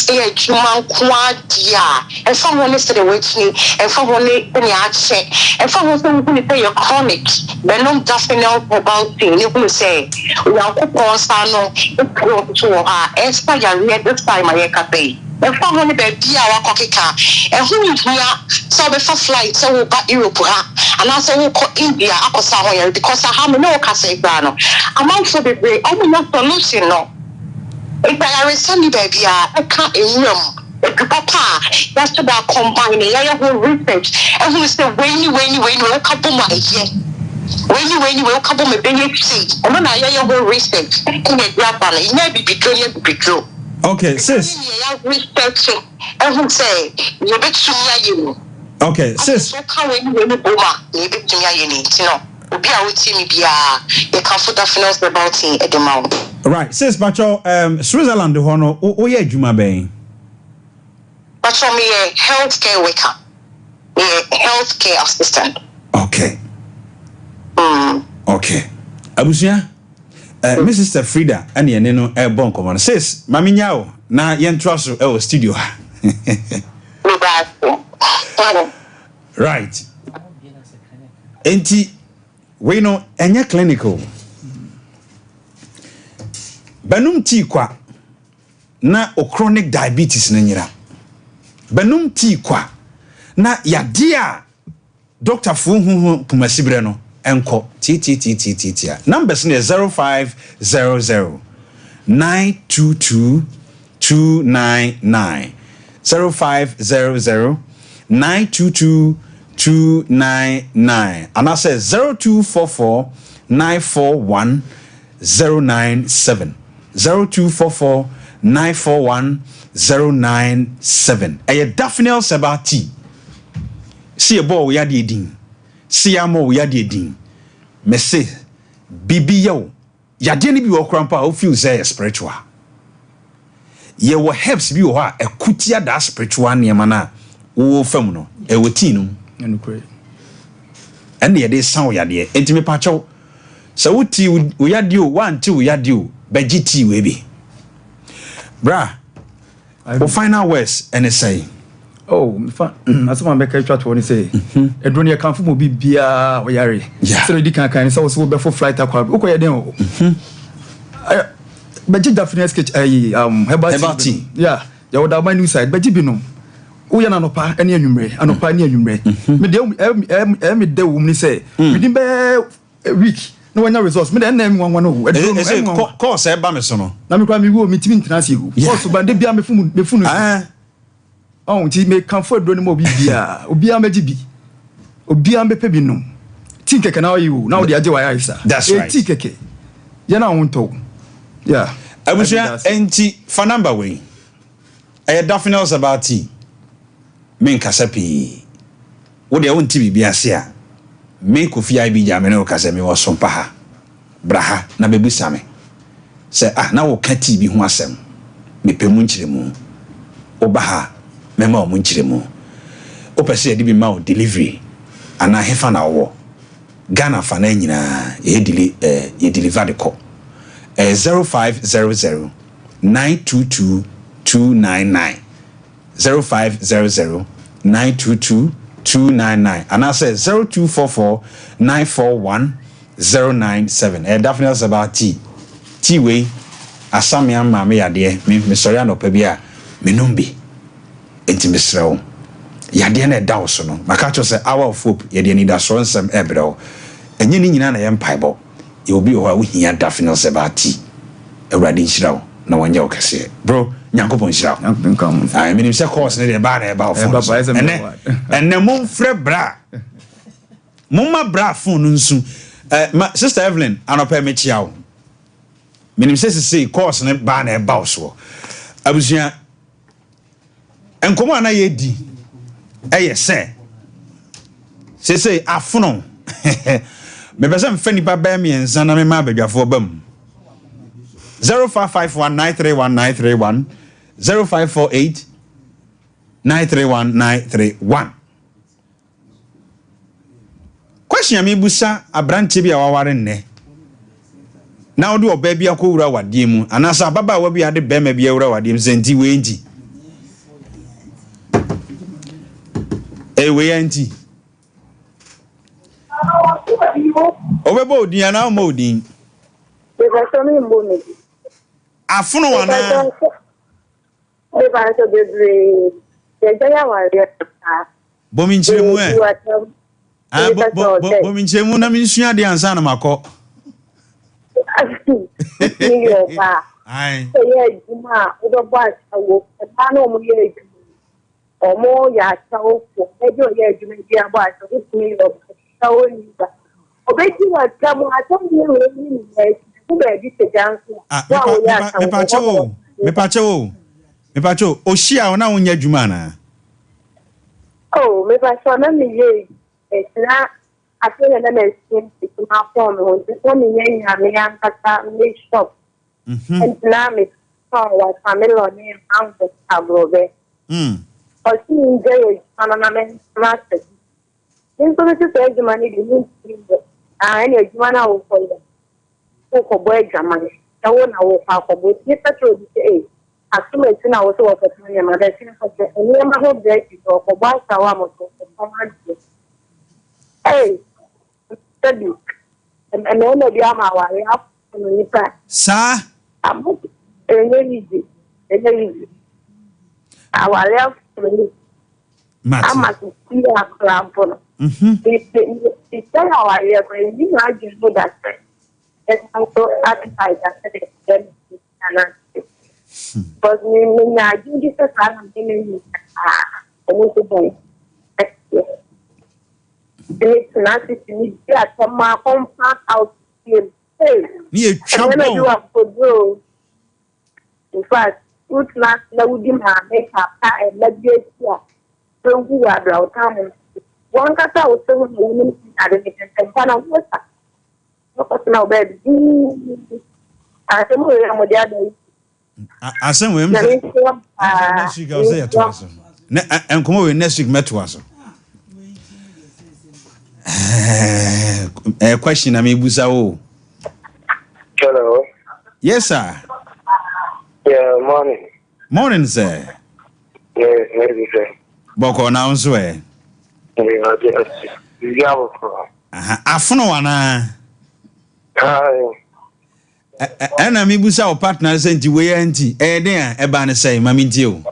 Human quadia, and someone is to the waiting, and someone in the check, and someone who pay your chronic, but no just enough about thing. You will say, we are Sano, to her, Esther, read this time I cafe. And someone baby our cockika, and who is here, so before flight, so about Europe, and I say, call India, Akosawa, because I have no Casabano. Among so the way, only not solution, no. If I resend you, baby, I can't in room. Papa, that's about combining. I have research. And who say, when you will come my year. When you will come my baby seat. And when I have research, and you grab on it, maybe be true. Okay, sis. Research. And who say, you bet you. Okay, sis. How you will go, you bet you know. Be a routine, be a comfort of finance about it at the mount. Right, sis, but Switzerland, Hono, yeah, Juma Bay. But for me, a healthcare worker, a healthcare assistant. Okay. Okay. Abusia, Mrs. Frida, and Yanino, a bon common. Sis, Mammy Yao, na yen trust our studio. Right. Enti. We know any clinical. Benum tea kwa na o chronic diabetes na nyira. Benum tea kwa na yadia Dr. Fu pumasibre no enko t. Numbers ne 0500 922 299 0500 922 299 and I says 0244 941 097 0244 941 097. Daphne Sabati. See a boy we are din. See a more we are din. Messe Bibi yo. Yadeni bi okrampa o feel say spiritual. Ye wo helps bi wo a ekutia that spiritual niema na wo fam no e woti no enukwe ene ye dey san yade entimi pa chew se woti wo yade o wanti wo yade o bagiti we bi bra o final words ene say asoma be ka twa to ni say edro ne kanfo mo bibia wo yare so di kan kan say wo so be for flight akwa ukoye den o Baji Daphne sketch herbal tea. Yeah, you would have my new side. Baji Bino. We are anopa any anumre near you. Me de woman say, within a week, no one resource. Me then name one course, Bamesono. Namikami will meet me to you. Also, but they be a mefun. Oh, she may comfort Donimo Bia, Obia Mejibi, Obia Pebino. Think I can know you now the Ajawa Isa. That's right. Tikeke. Yana won't talk. Yeah, I was anti for number way. I had Daphne about tea. Men Casapi. What they want to be Biasia. Make Kufia be Jamino Casami or SOMPA. Braha, Nabebu Same. Say, now Catty be Huasem. Me Pemunchimo. Obaha, Memo Munchimo. Opese be mount delivery. And I have an hour. Ghana Fanenina, ye deliver the call. 0500 922 299 0500 922 299 and I say 0244 941 097. Definitely about tea way asamian mama ya de me sorry no pa bia me numbi enti mesrew ya de na da so no maka cho say hour of hope ya de ni da so nsem ebrew enye ni nyina na ye mpaebo you be who here Daphne Sebati a radin shroud no one yoke say bro Yankopon shroud I mean say course ne ba about phone and the mum fre bra mumma bra phone nsu my sister Evelyn anopa me chiao menim say course ne ba na about so abusua enkomo na ye di say afono me pese mfa nipa ba mi ensa na me ma badwafo bam 0551931931 0548 931931 question mi busa abrante bi awaware nne na odi oba bi akowura wade mu anasa baba wa bi ade be ma bi awura wade mu senti we nti we nti Obebo odin ana mo odin. Be ba so mi mbo mi. Afunu wana. Be ba so bebre. Je jaya wa re ta. Bo mi nchire mu bo mi nchire mu na mi nsua de ansa na makọ. Ni yo ba. Ai. So ye juma o do ba awo. Ta no mo ye juma. Omo ya ta o ko. E jo ye juma bi abo aso ko mi lo. Ta o ni ba. Obeji wa tamu atamye we ni kube bi se jansu wa ya tamu me pacho o shia ona wonya dwuma na me pacho na mi ye na afele na mesin ti ma form ho so mi nya me yan kata me shop and na me so wa family ni am the tablobe o si nje ana me master ni so ti se juma ni ni any jumana wo ko ile ko boy jamani tawo na wo fa ko bo ti petrol di asuma ti na wo so wo petrol ya ma da tin ko ni ma ho break to ko ba sa wa mo to ko ma di study and no bi ama wa ya ni pa sa abu enye awale ni ama ti ya krampo it's how I agree. You know, you do that. And also, appetite that but when I do this, I'm doing it. It's not to me that from my home part out here. Hey, you have to do. in fact, good not loading her makeup and let you here. So who are the time? One cat out so women at the one of water. What now, baby? I think we're on the other. I send women. Next week, I'll say it to us. And come over next week, met to us. A question I mean, Busao. Hello. Yes, sir. Yeah, morning. Morning, sir. Yes, maybe, sir. Boko now, swear. Afunowana. And I mean, Busao partner sent you way anti. There, a banner say, Mammy Joe.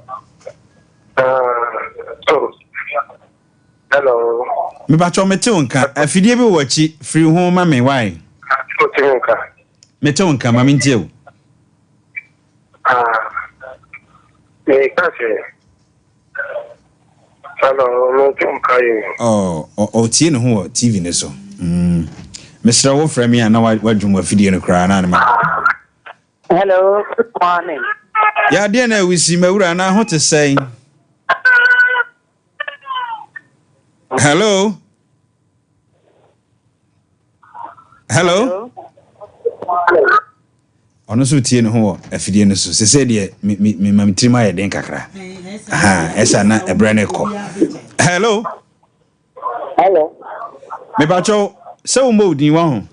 Hello. Me bacho metonka afidie be wachi free home ma me why metonka ma me ntie me kache hello metonka o tie ne ho TV ne so Mr. Wo frame ya na wadwum afidie no kra na ma hello good morning ya de na wisi mawura na ho te sei Hello. Hello. Ono so tie ne ho afidie ne so se se de me mamtrima ye den kakra. Aha, esa na ebrane ko. Hello. Hello. Me bacho se wo modin wa ho.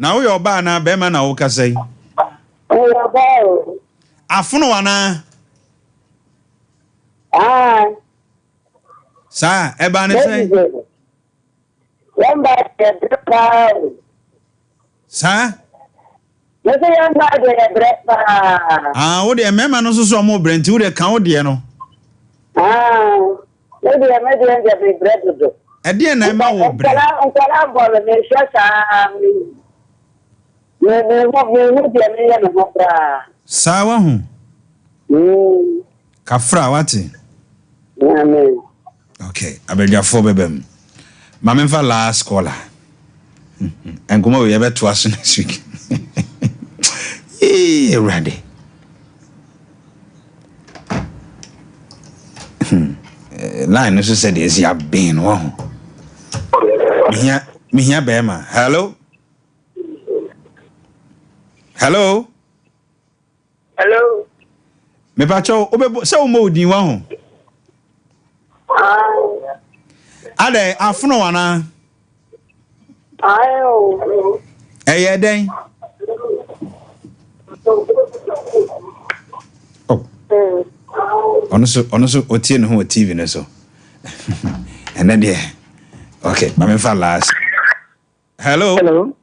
Na wo yo ba na be ma na wo kasai. Afuno wana. Sa eba ne say. Sa? Wo de mema no so mo brenti wo de kan wo de no. Me de bread do. E de na ma wo bre. Nkala bolo me shasa me mo de me ya no fra. Sa wa hu. Kafra wati. Amen. Okay, abelia for bebem. Mama for last caller. And come we ever to us next week. Ready. Line no said is ya been one. Me here Bema. Hello? Hello? Hello? Me pacho obe so mo din wa ho. Ade afuno wana. Ayo. Eye den. Oh. Ono so otie ne ho TV ne so. And then there. Okay, mama fa last. Hello. Hello.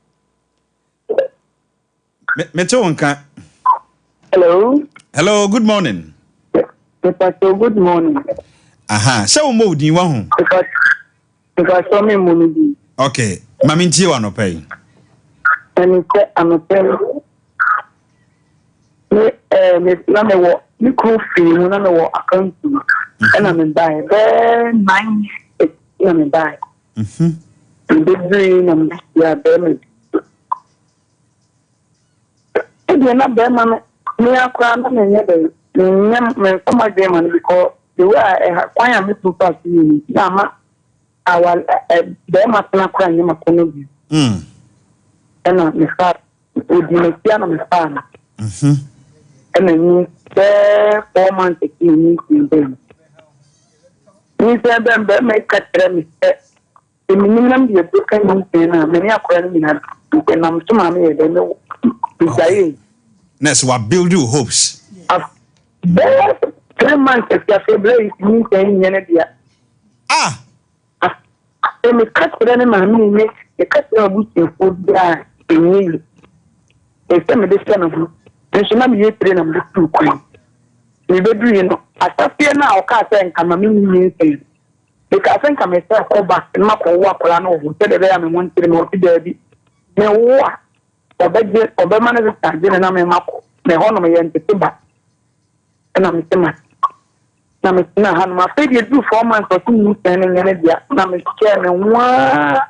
Me to nka. Hello. Hello, good morning. Good morning. Aha, se wo modin wa ho. Because so me money. Okay, mama ntie wa no pay. And I'm a pen. Me na me wo me ko fi mo na me wo account. And I'm buy. Then 9 na me buy. The green and yeah, then you na be man me akwa na me nyebe. Me come again because the way I kwanya me to pass you na ma awal be ma tana kwanya ma kono bi ena me fa odi tia na me fa na ena ni be 4 months ni be me katre me e minimum bi e kan ni na me ni akwa ni na ke na mtuma me de me bisai Next what build you hopes. 3 months if you February ni ten yene dia me katre na me ni e katre bu ti fo dia ni e se me de se na bu nso na me yetre na me tu ku me be du no asafie na o ka se nka ma me ni nse e ka se nka me se ko ba na ko wa kola na o se de be ya me montire me o ti da bi me wo obe ma na ta je na me mako me ho no me yente ba na me tema na me na han ma fe die du 4 months o tun ten ngene dia na me ke me wa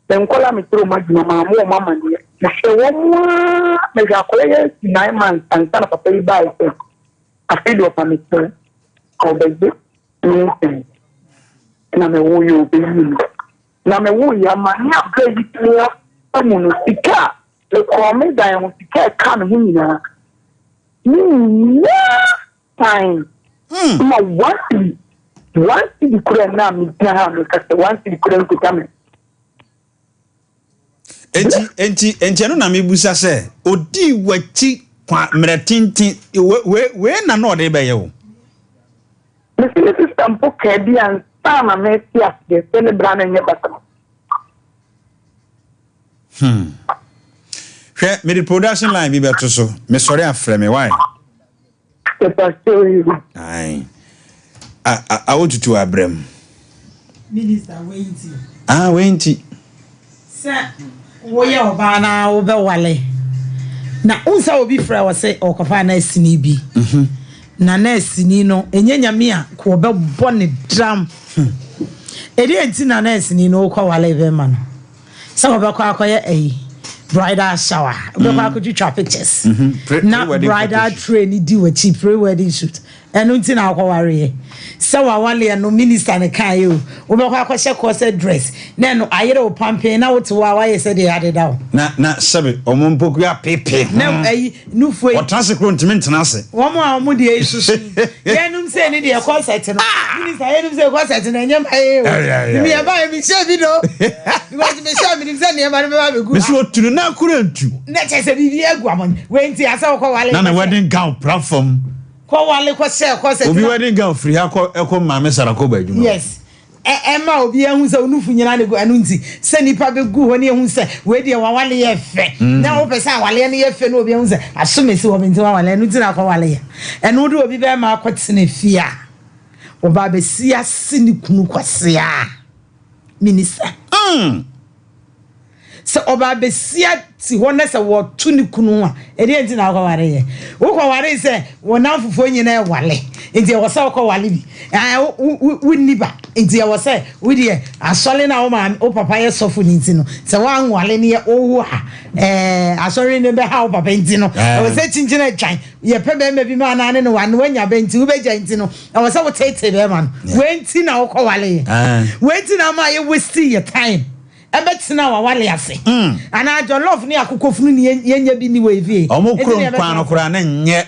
den kola me tro ma juma ma mo mama ni So one maybe a colleague 9 months and son of a pay by a feel of a mixer or baby. And I'm a woo you, baby. Now, I'm a woo ya, my play it clear. Someone who's the car. The comment I want to care come here. Time. One city couldn't now meet because the one city couldn't come. Enti no na mebusa se odi wachi kwa mretintin we na no de be ye wo the system for Canadian sama metia de celebrate nye basa hwe me the production line bi beto so me sorry afre me why ai I want to abrem minister wenti wenti sir woye obana wo be wale na unsa obi fra wo se okofa na asini bi na asini no enyanyame a ko be bone dram edi enti na asini no ko wale be ma no se wo be ko akoye bridal shower be ko akotwa pictures na bridal train di wachi pre-wedding shoot enu enti na ko ware se wa wale no minister ne kan yo wo be ko akoshe corset dress na no ayere o pampe na wo to wa ye se de ade da na sabe omompoku ya pepe na nufo o transikro ntimi ase wo mo a mo de isusu ye num se ne de corset no minister ye num se corset na nyam aye mi ya ba mi she bi do because me she mi se ne ma ne ba be gu me so tunu na kurantu na chese bi bi egu amon we nti asa ko wale na wedding gown platform ko wale ko se corset obi wedding gown free akọ mama sarako ba adwuma yes Emma obi ehun se onufu nyina ne go anu nti se nipa be gu ho ne ehun se we de wa wale ye fe na wo pesa wale ne ye fe no obi ehun se asomesi wo binti wa wale anu ti na ko wale ye enu de obi be ma akotene fia oba be sia sini kunu kwasia minister se oba be sia ti ho na se wo tu ni kunu a e de nti na ko ware ye wo ko ware se wo na fufo nyina e wale nti wo se ko wale bi wo niba nti wo se wo de asole na wo ma wo papa ye sofo ni nti no se wo anwale ne ye owo ha asore ne be ha wo papa nti no wo se chinchina twan ye pe be ma bi ma na ne no wa no nya be nti wo be ja nti no wo se wo tete be ma no we nti na wo ko wale ye we nti na ma ye waste your time ebetina wa wale ase ana jollof ni akokofunu ni yenya bi ni we vie omokro kwan no kora na nye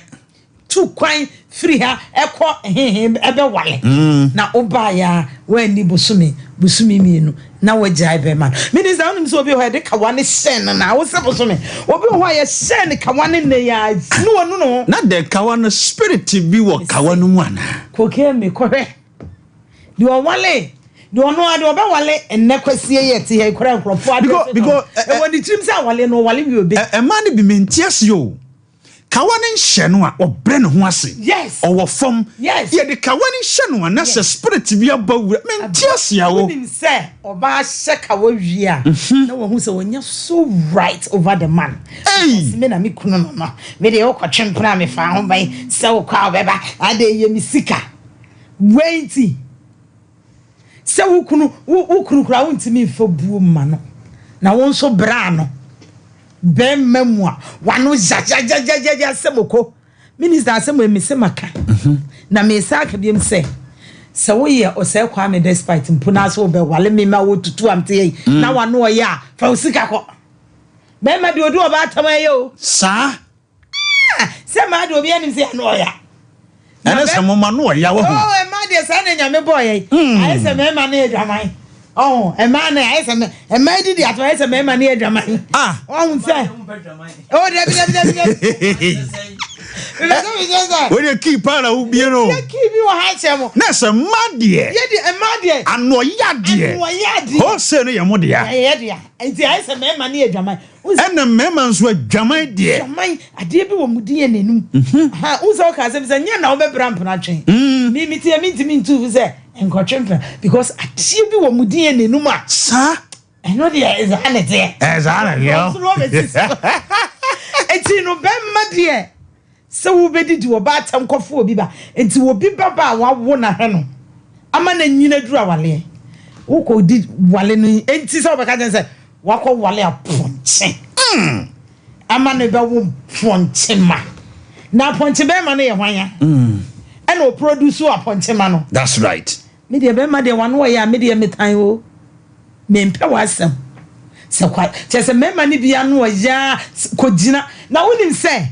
tu kwan free ha ekọ ebe wale na oba ya we ni busumi mienu na wajai be man minister onim so obi ho de kawane sen na wo se busumi obi ho ya sen kawane ne ya no na de kawane spirit bi wo kawane mu ana koke me kohwe di wale do no ade oba wale enne kwasie yete he kora nkrofo ade because when the team say wale no wale bi obi e man bi mentiase yo kawane nhye no a obre ne ho ase yes owo fom yes ye de kawane nhye no na se spirit bi abawura mentiase ya wo nim say oba hye kawa wi a na wo hu say wonya so right over the man me na me kunu no me de okotwempra me fa ho bai se wo kwa obeba ade ye misika wait se wukunu kura wontimi mfa buo ma no na won so bra no ben mamu a wano jajajajaja semoko minister asemo emese maka na me saka biem se wo ye o se kwa me despite mpuna so be wale me ma wo tutu amte na wano o ya fa usika ko ben ma de odu oba atamaye o sa se ma de obi anim se no ya ana se mo ma no ya wo e ma de sa na nyame boy ai se me ma na edwaman e ma na ai se me e ma di atwa se me ma na edwaman on se de we dey keep para u bie no keep you ha chemo na se ma de ye de ano ya de ho se no ye mo de ya ye de enti ai se me ma na edwaman ena mema nso adwaman de adwaman ade bi wo mudie nenum ha unso ka se nya na wo be bramp na twen mi tie mi ntimi ntu se enkotwempa because ade bi wo mudie nenum a sa eno de ezanete yo enti no be ma de se wo be didi wo ba atam kofo obi ba enti wo bi baba wa wo na he no ama na nyina dura wale wo ko di wale no enti se wo be ka je se wakọ wale aponche ama no be wo ponchema na ponchema ma no ye hwanya and o produce o ponchema no. That's right. Me de be ma de wan wo ya me de metan o me mpe wasem se kwa se mema ni bia no ya kogina na wonim se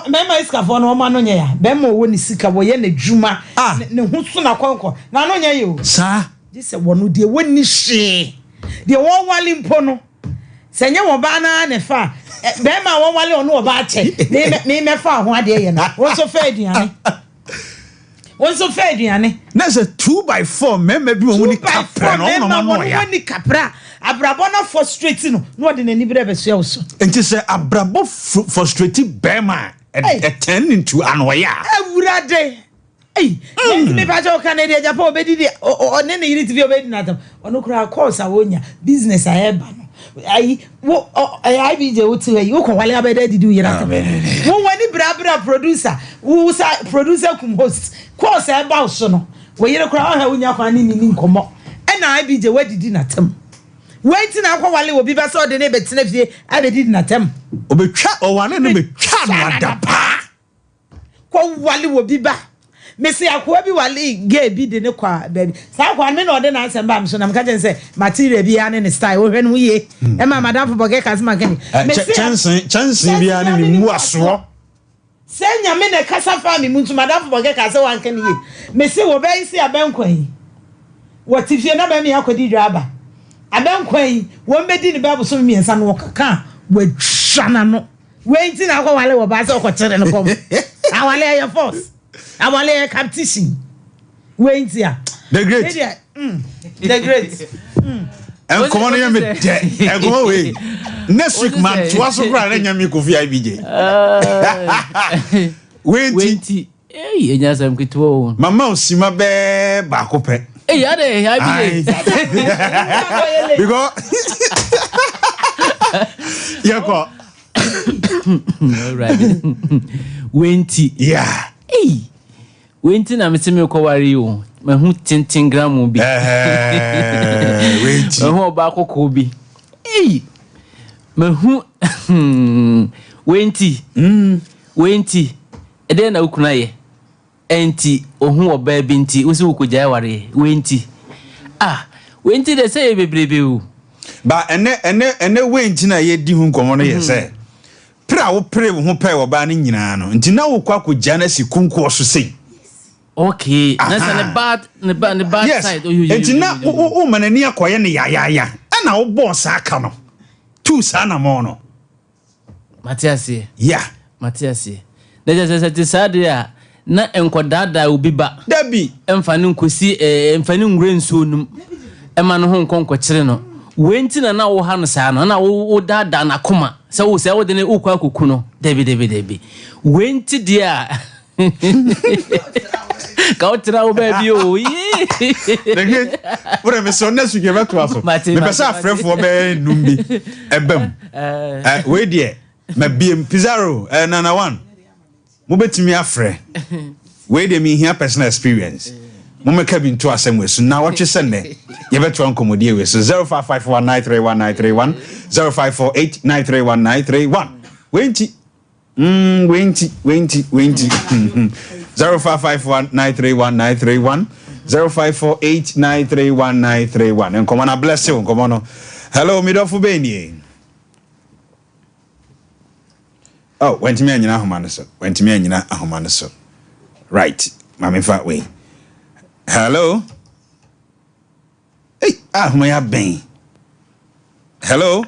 mema iska fo no ma no nya ya be ma wo ni sika wo ye na dwuma ne ho so na konko na no nya ye o sa je se wo no de woni hwe de wo wali mpo no se nya wo ba na ne fa be ma wo wali ono wo ba che me fa ho ade ye na wo so fa aduane Onso fe aduane na se 2x4 mema bi wo ni kapra no no no ya ni kapra abrabo na frustrate no de nani bere be so so enti se abrabo frustrate bema e turn into anoya awurade me ba jo Canada Japan obedi de one ne yiri tv obedi na tam ono kura course awonya business aheba no ai wo ai bi je wuti yi wo ko wale abeda didi yira tam wo wani bra producer wo sa producer kum host course eba so no wo yire kura ha wonya kwa ni nkomo e na ai bi je wadidi na tam wait na kwa wale obi ba so de ne betena fie abedi na tam obetwa owane no betwa no adapa kwa wale obi ba Messi akwa bi wale gay bi de ne kwa baby sa kwa me no de na ansem ba so na mka jen say material bi ane ne style wo hwe no ye e ma madam for boge kasma kani chance bi ane ni mu aso senya me ne kasa fa mi muntu madam for boge kasa wan kani ye Messi wo be isi abenkwan yi wo tifie na ba mi akodi dwaba abenkwan yi wo mbedi ne ba so mi ensa no kaka wo hwana no wenti na kwa wale wo ba so ko kire ne kom awale ya force Amale competition. Wentia. The great. The great. And come on here me and go away. Next week man, to us cry na nyame ko fi IBJ. Wenti. Eh, enya sam kitwo. Mama osima be ba ko pe. Eh, ya de IBJ. Because Yako. All right. Wenti. Yeah. Hey, wenti na meteme ko wari o. Me hu 10 gram bi. Wenti. Me hu ba kokko bi. Hey. Me hu wenti. Wenti. Ede na ukuna ye. Enti ohun oba bi nti wo se wo ko jai wari wenti. Wenti de say bebrebe o. Ba ene wenti na ye di hu nkomo no ye say. Pra wo pre wo ho pe wo ba ne nyina no nti na wo kwa ko jana si kunko so sei okay na say ne bad side nti na wo manani akoye ne ya na wo boss aka no tu sa na mo no Matias yeah Matias na je se sade a na enkodada obi ba dabi emfane nkosi emfane ngure nso num ema no ho nkonko kire no wenti na wo ha no sa no na wo dada na koma se wo de ne ukwa akuku no debi wenti dia ka o tira o baby o dege ora me so nesu ge beto aso me pesa afrefo be numbi ebem we die ma biem Pizarro nana one mo betimi afre we de me here personal experience mo me ka bi nto asem we so na wo twese ne ye beto ankomodie we so 0551931931 0548931931 wenti 0551931931 0548931931 and come on bless you come on hello midofo beni oh wenti me anyina ahomane so right mama fa we hello hey ahoma ya ben hello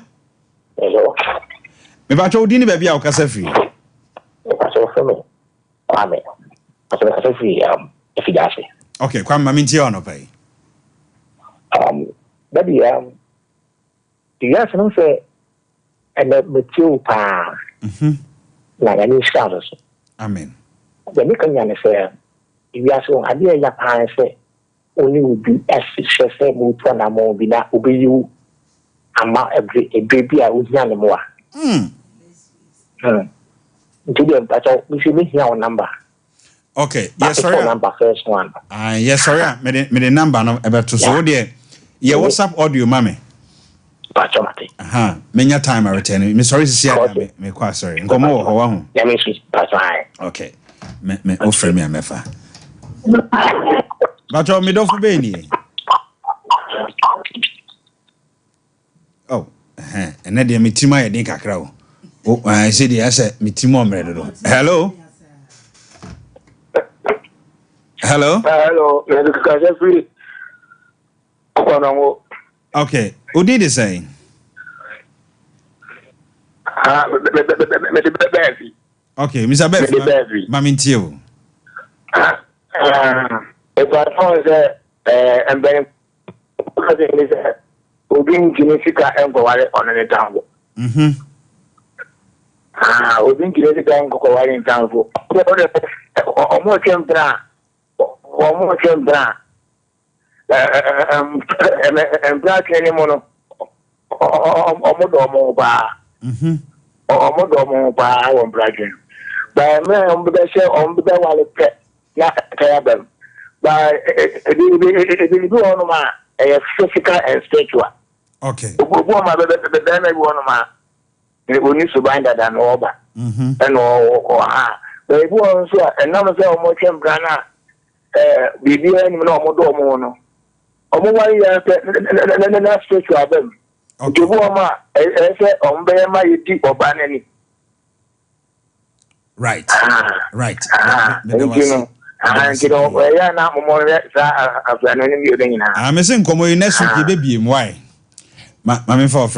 me ba cho dini ba bia o kasa free Amen. If you got it. Okay, kwa mami nti ono pai. Baby the yes no say and the mature pa. Na ni status. Amen. The me kan yan say if you ask on ade ya pa say only will be as say mo to na mo bi na obi you ama a baby a unya ne mo a. We should make your number. Okay, yes, sorry. Number first one. Yes, sorry. Me the number no about to so there. Yeah, WhatsApp audio, mami. Pachomati. Many time I return. Miss sorry to see me quite sorry. Come on, yeah, Miss Pachai. Okay. Me offer me a mefa. But you me do for Benny. Oh, and then the mitima I think I crow. Oh, I said the answer mitimo mredo. Hello. Hello, okay, who did the same? Okay, Mr. Bev, Mammy Tio. If I found that, and then we'll bring Genetica and go on an example. We'll bring Genetica and go on an example. Almost came down. Almost came down. And black anymore. Omodomo ba. Omodomo ba on bragging. By me on the share on the wallet pet. Not terrible. By it do on my physical and spiritual. Okay. The damage one of my it will need to bind that and over. And they won't say another almost brana. Bibi any no Omodomo no. Omo ya na spiritual them. Okay. Right. Right. I'm missing come in next week, baby. Why? Mammy for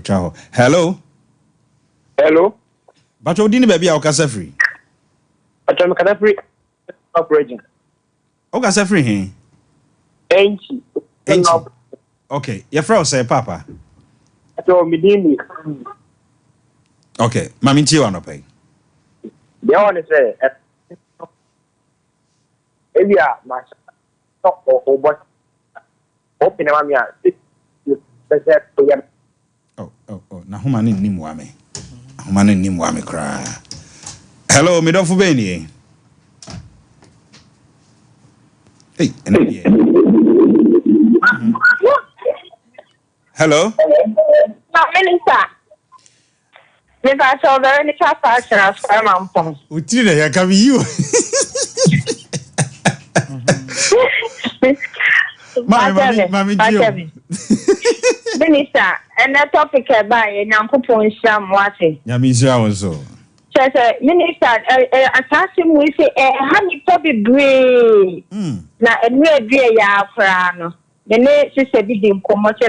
child. Hello. But you didn't baby, I'll cast free. I'm free operating. Okay, free. Ain't you? Okay, your friend say Papa. Okay, Mammy Tio on pay. The only say, yeah, my stop or what? Open a mammy. Oh, now who man in Nimwame? Man in Nimwame cry. Hello, me don't for Benny. Hey, hello? No, Minister. If I saw there any trap action, I'll spare my phone. Utina, I come you. Mammy, Minister, and that topic by and Uncle Pon Sham watching. Yamisha also. Minister, attaching we say, honey, Toby Gray. Now, and we're dear Yafrano. The name sister did him come much.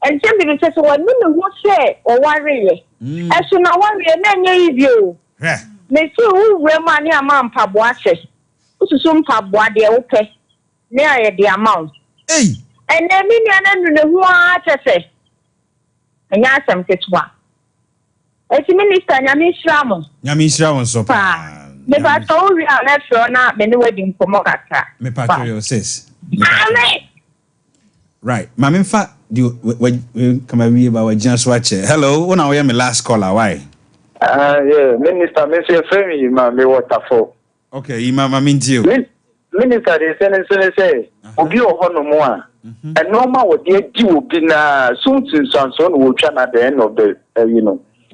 And somebody says, well, no, what say, or worry. As soon as worry, and then you. They see who will money a man pub watches. Who's some pub what they okay. Near the amount. Hey. And then me and the what I say. And yes, I'm just one. As a minister, Yamisha so far. The battle we are left for now, the wedding for Mogata. Me patrio says. Right. Mammy fat do we come about just watch it. Hello, when I am my last caller, why? Yeah, Minister, Monsieur Femi, my waterfall. Okay, Mama means you. Minister, they say, Obi or more. And normal what they do be soon since son will turn at the end of the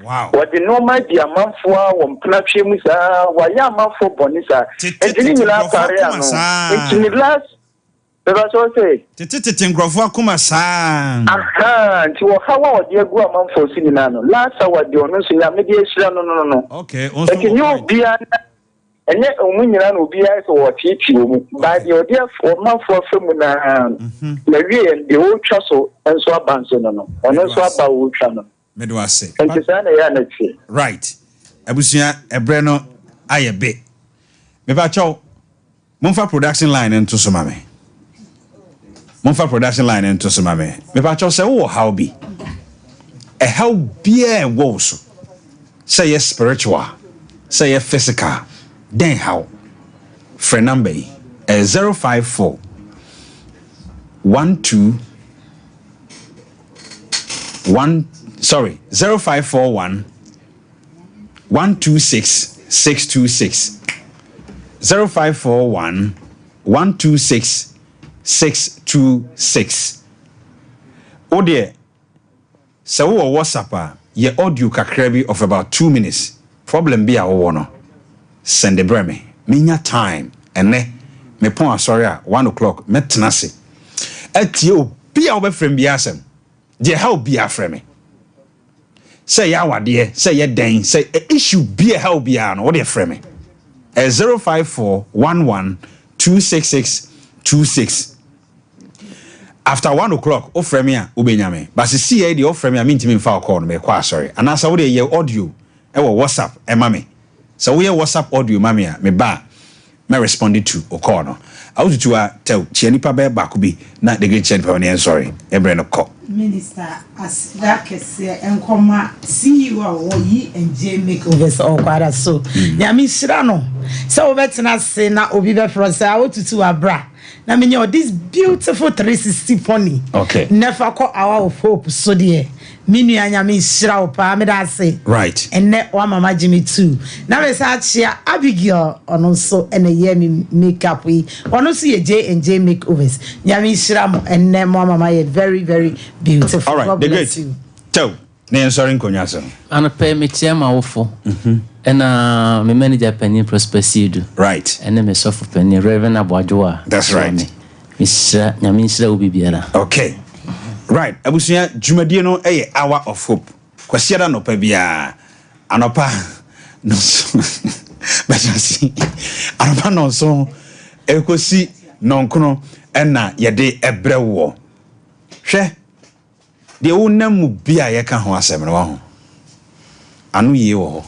Wow. What the normal the amount for one platform is why amount for bonisa. And in last area, in the last. That's what I say. Tititin Grofua Kumasan. To how you go among for Sinano. Last hour, the honors in the mediation. No. Okay, also. You be and yet, when you will be as or teach you by the idea for month for film. Maybe and the old chasel and so abanson. And also about channel. Medwase. And to say, right. Abusia, Ebreno, I a bit. Mebacho, Monfa production line into Sumame. Monfa production line into Sumame. Mebacho say, oh, how be? A how be a woes. Say yes, spiritual. Say yes, physical. Then how? Friend number 054 0541 126 626 0541 126 626. Oh dear, So we WhatsApp ye audio kakra of about 2 minutes. Problem be a no. Send the breme. Minya time ene me pon sorry 1 o'clock metenase. Etio be a frame bi asem. Je help be a frame. Say ya wade, say ye den, say issue be a help be an what dey frame. 05411266626. After 1 o'clock, o frame ya ubenyame. But see here the o frame ya mean fa call me kwa sorry. And as we dey audio e wo WhatsApp e mame. So we WhatsApp audio mame a me ba me responded to o call no. I was to tell Chianipa be back be na the great Chianipa sorry. Ebre no call. Minister as that kese enkoma CEO yi enje makeovers all kwara so. Ya mi shira no. So betena se na obi be fro say otutu abra. Na me this beautiful 360 pony. Okay. Never call hour of hope so dear. Minu anya mi shira opa me da say. Right. And ne wa mama Jimmy too. Na me sa chia Abigail ono so ene ye mi makeup we. Ono so ye J&J makeovers. Nya mi shira mo and ne mama ye very very beautiful. All right. God bless you. Tell. Ne sorry nkonya so. Ana pay me chairman wofo. And my manager Penny Prospecido. Right. And then me suffer Penny Reverend Abwadua. That's right. Mr. Nyaminsra Ubibiara. Okay. Right. Abusia Jumadie no hour of hope. Kwasiada no pa bia. Anopa no so. Bajasi. Anopa no so ekosi nonkono na yede ebrewo. Hwe. De wonamu bia ye ka ho asem no ho. Anu ye wo.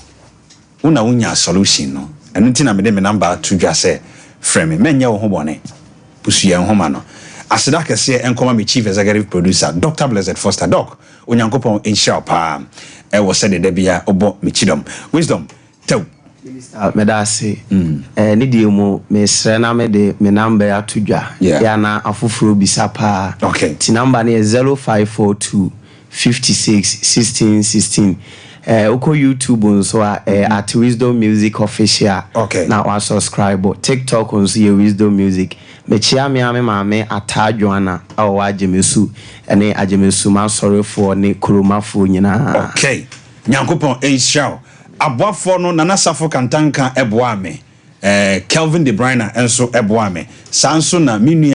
Una unya solution no. Enu ntina me de me number to dwa say frame me nya wo ho bone. Pusuya ho ma no. Asida kese enkoma me chief executive producer Dr. Blessed Foster Doc. Onyankopon insha pa. E wo se de bia obo me chidom. Wisdom. Tew. Me da say ni die mu me sre na me de me number atudwa ya na afoforo bisa pa. Okay. Ti number na 0542 56 16 16. Oko YouTube nso at Wisdom Music Official. Okay. Na wa subscribe. TikTok nso ye Wisdom Music. Me chia me mame atadwana awo ajemesu ene ajemesu ma sorry for ne kromafo nyina. Okay. Nyankopon insha aboafo no nana safo kantanka eboa me. Kelvin De Bruyne enso eboa me. Sanso na minu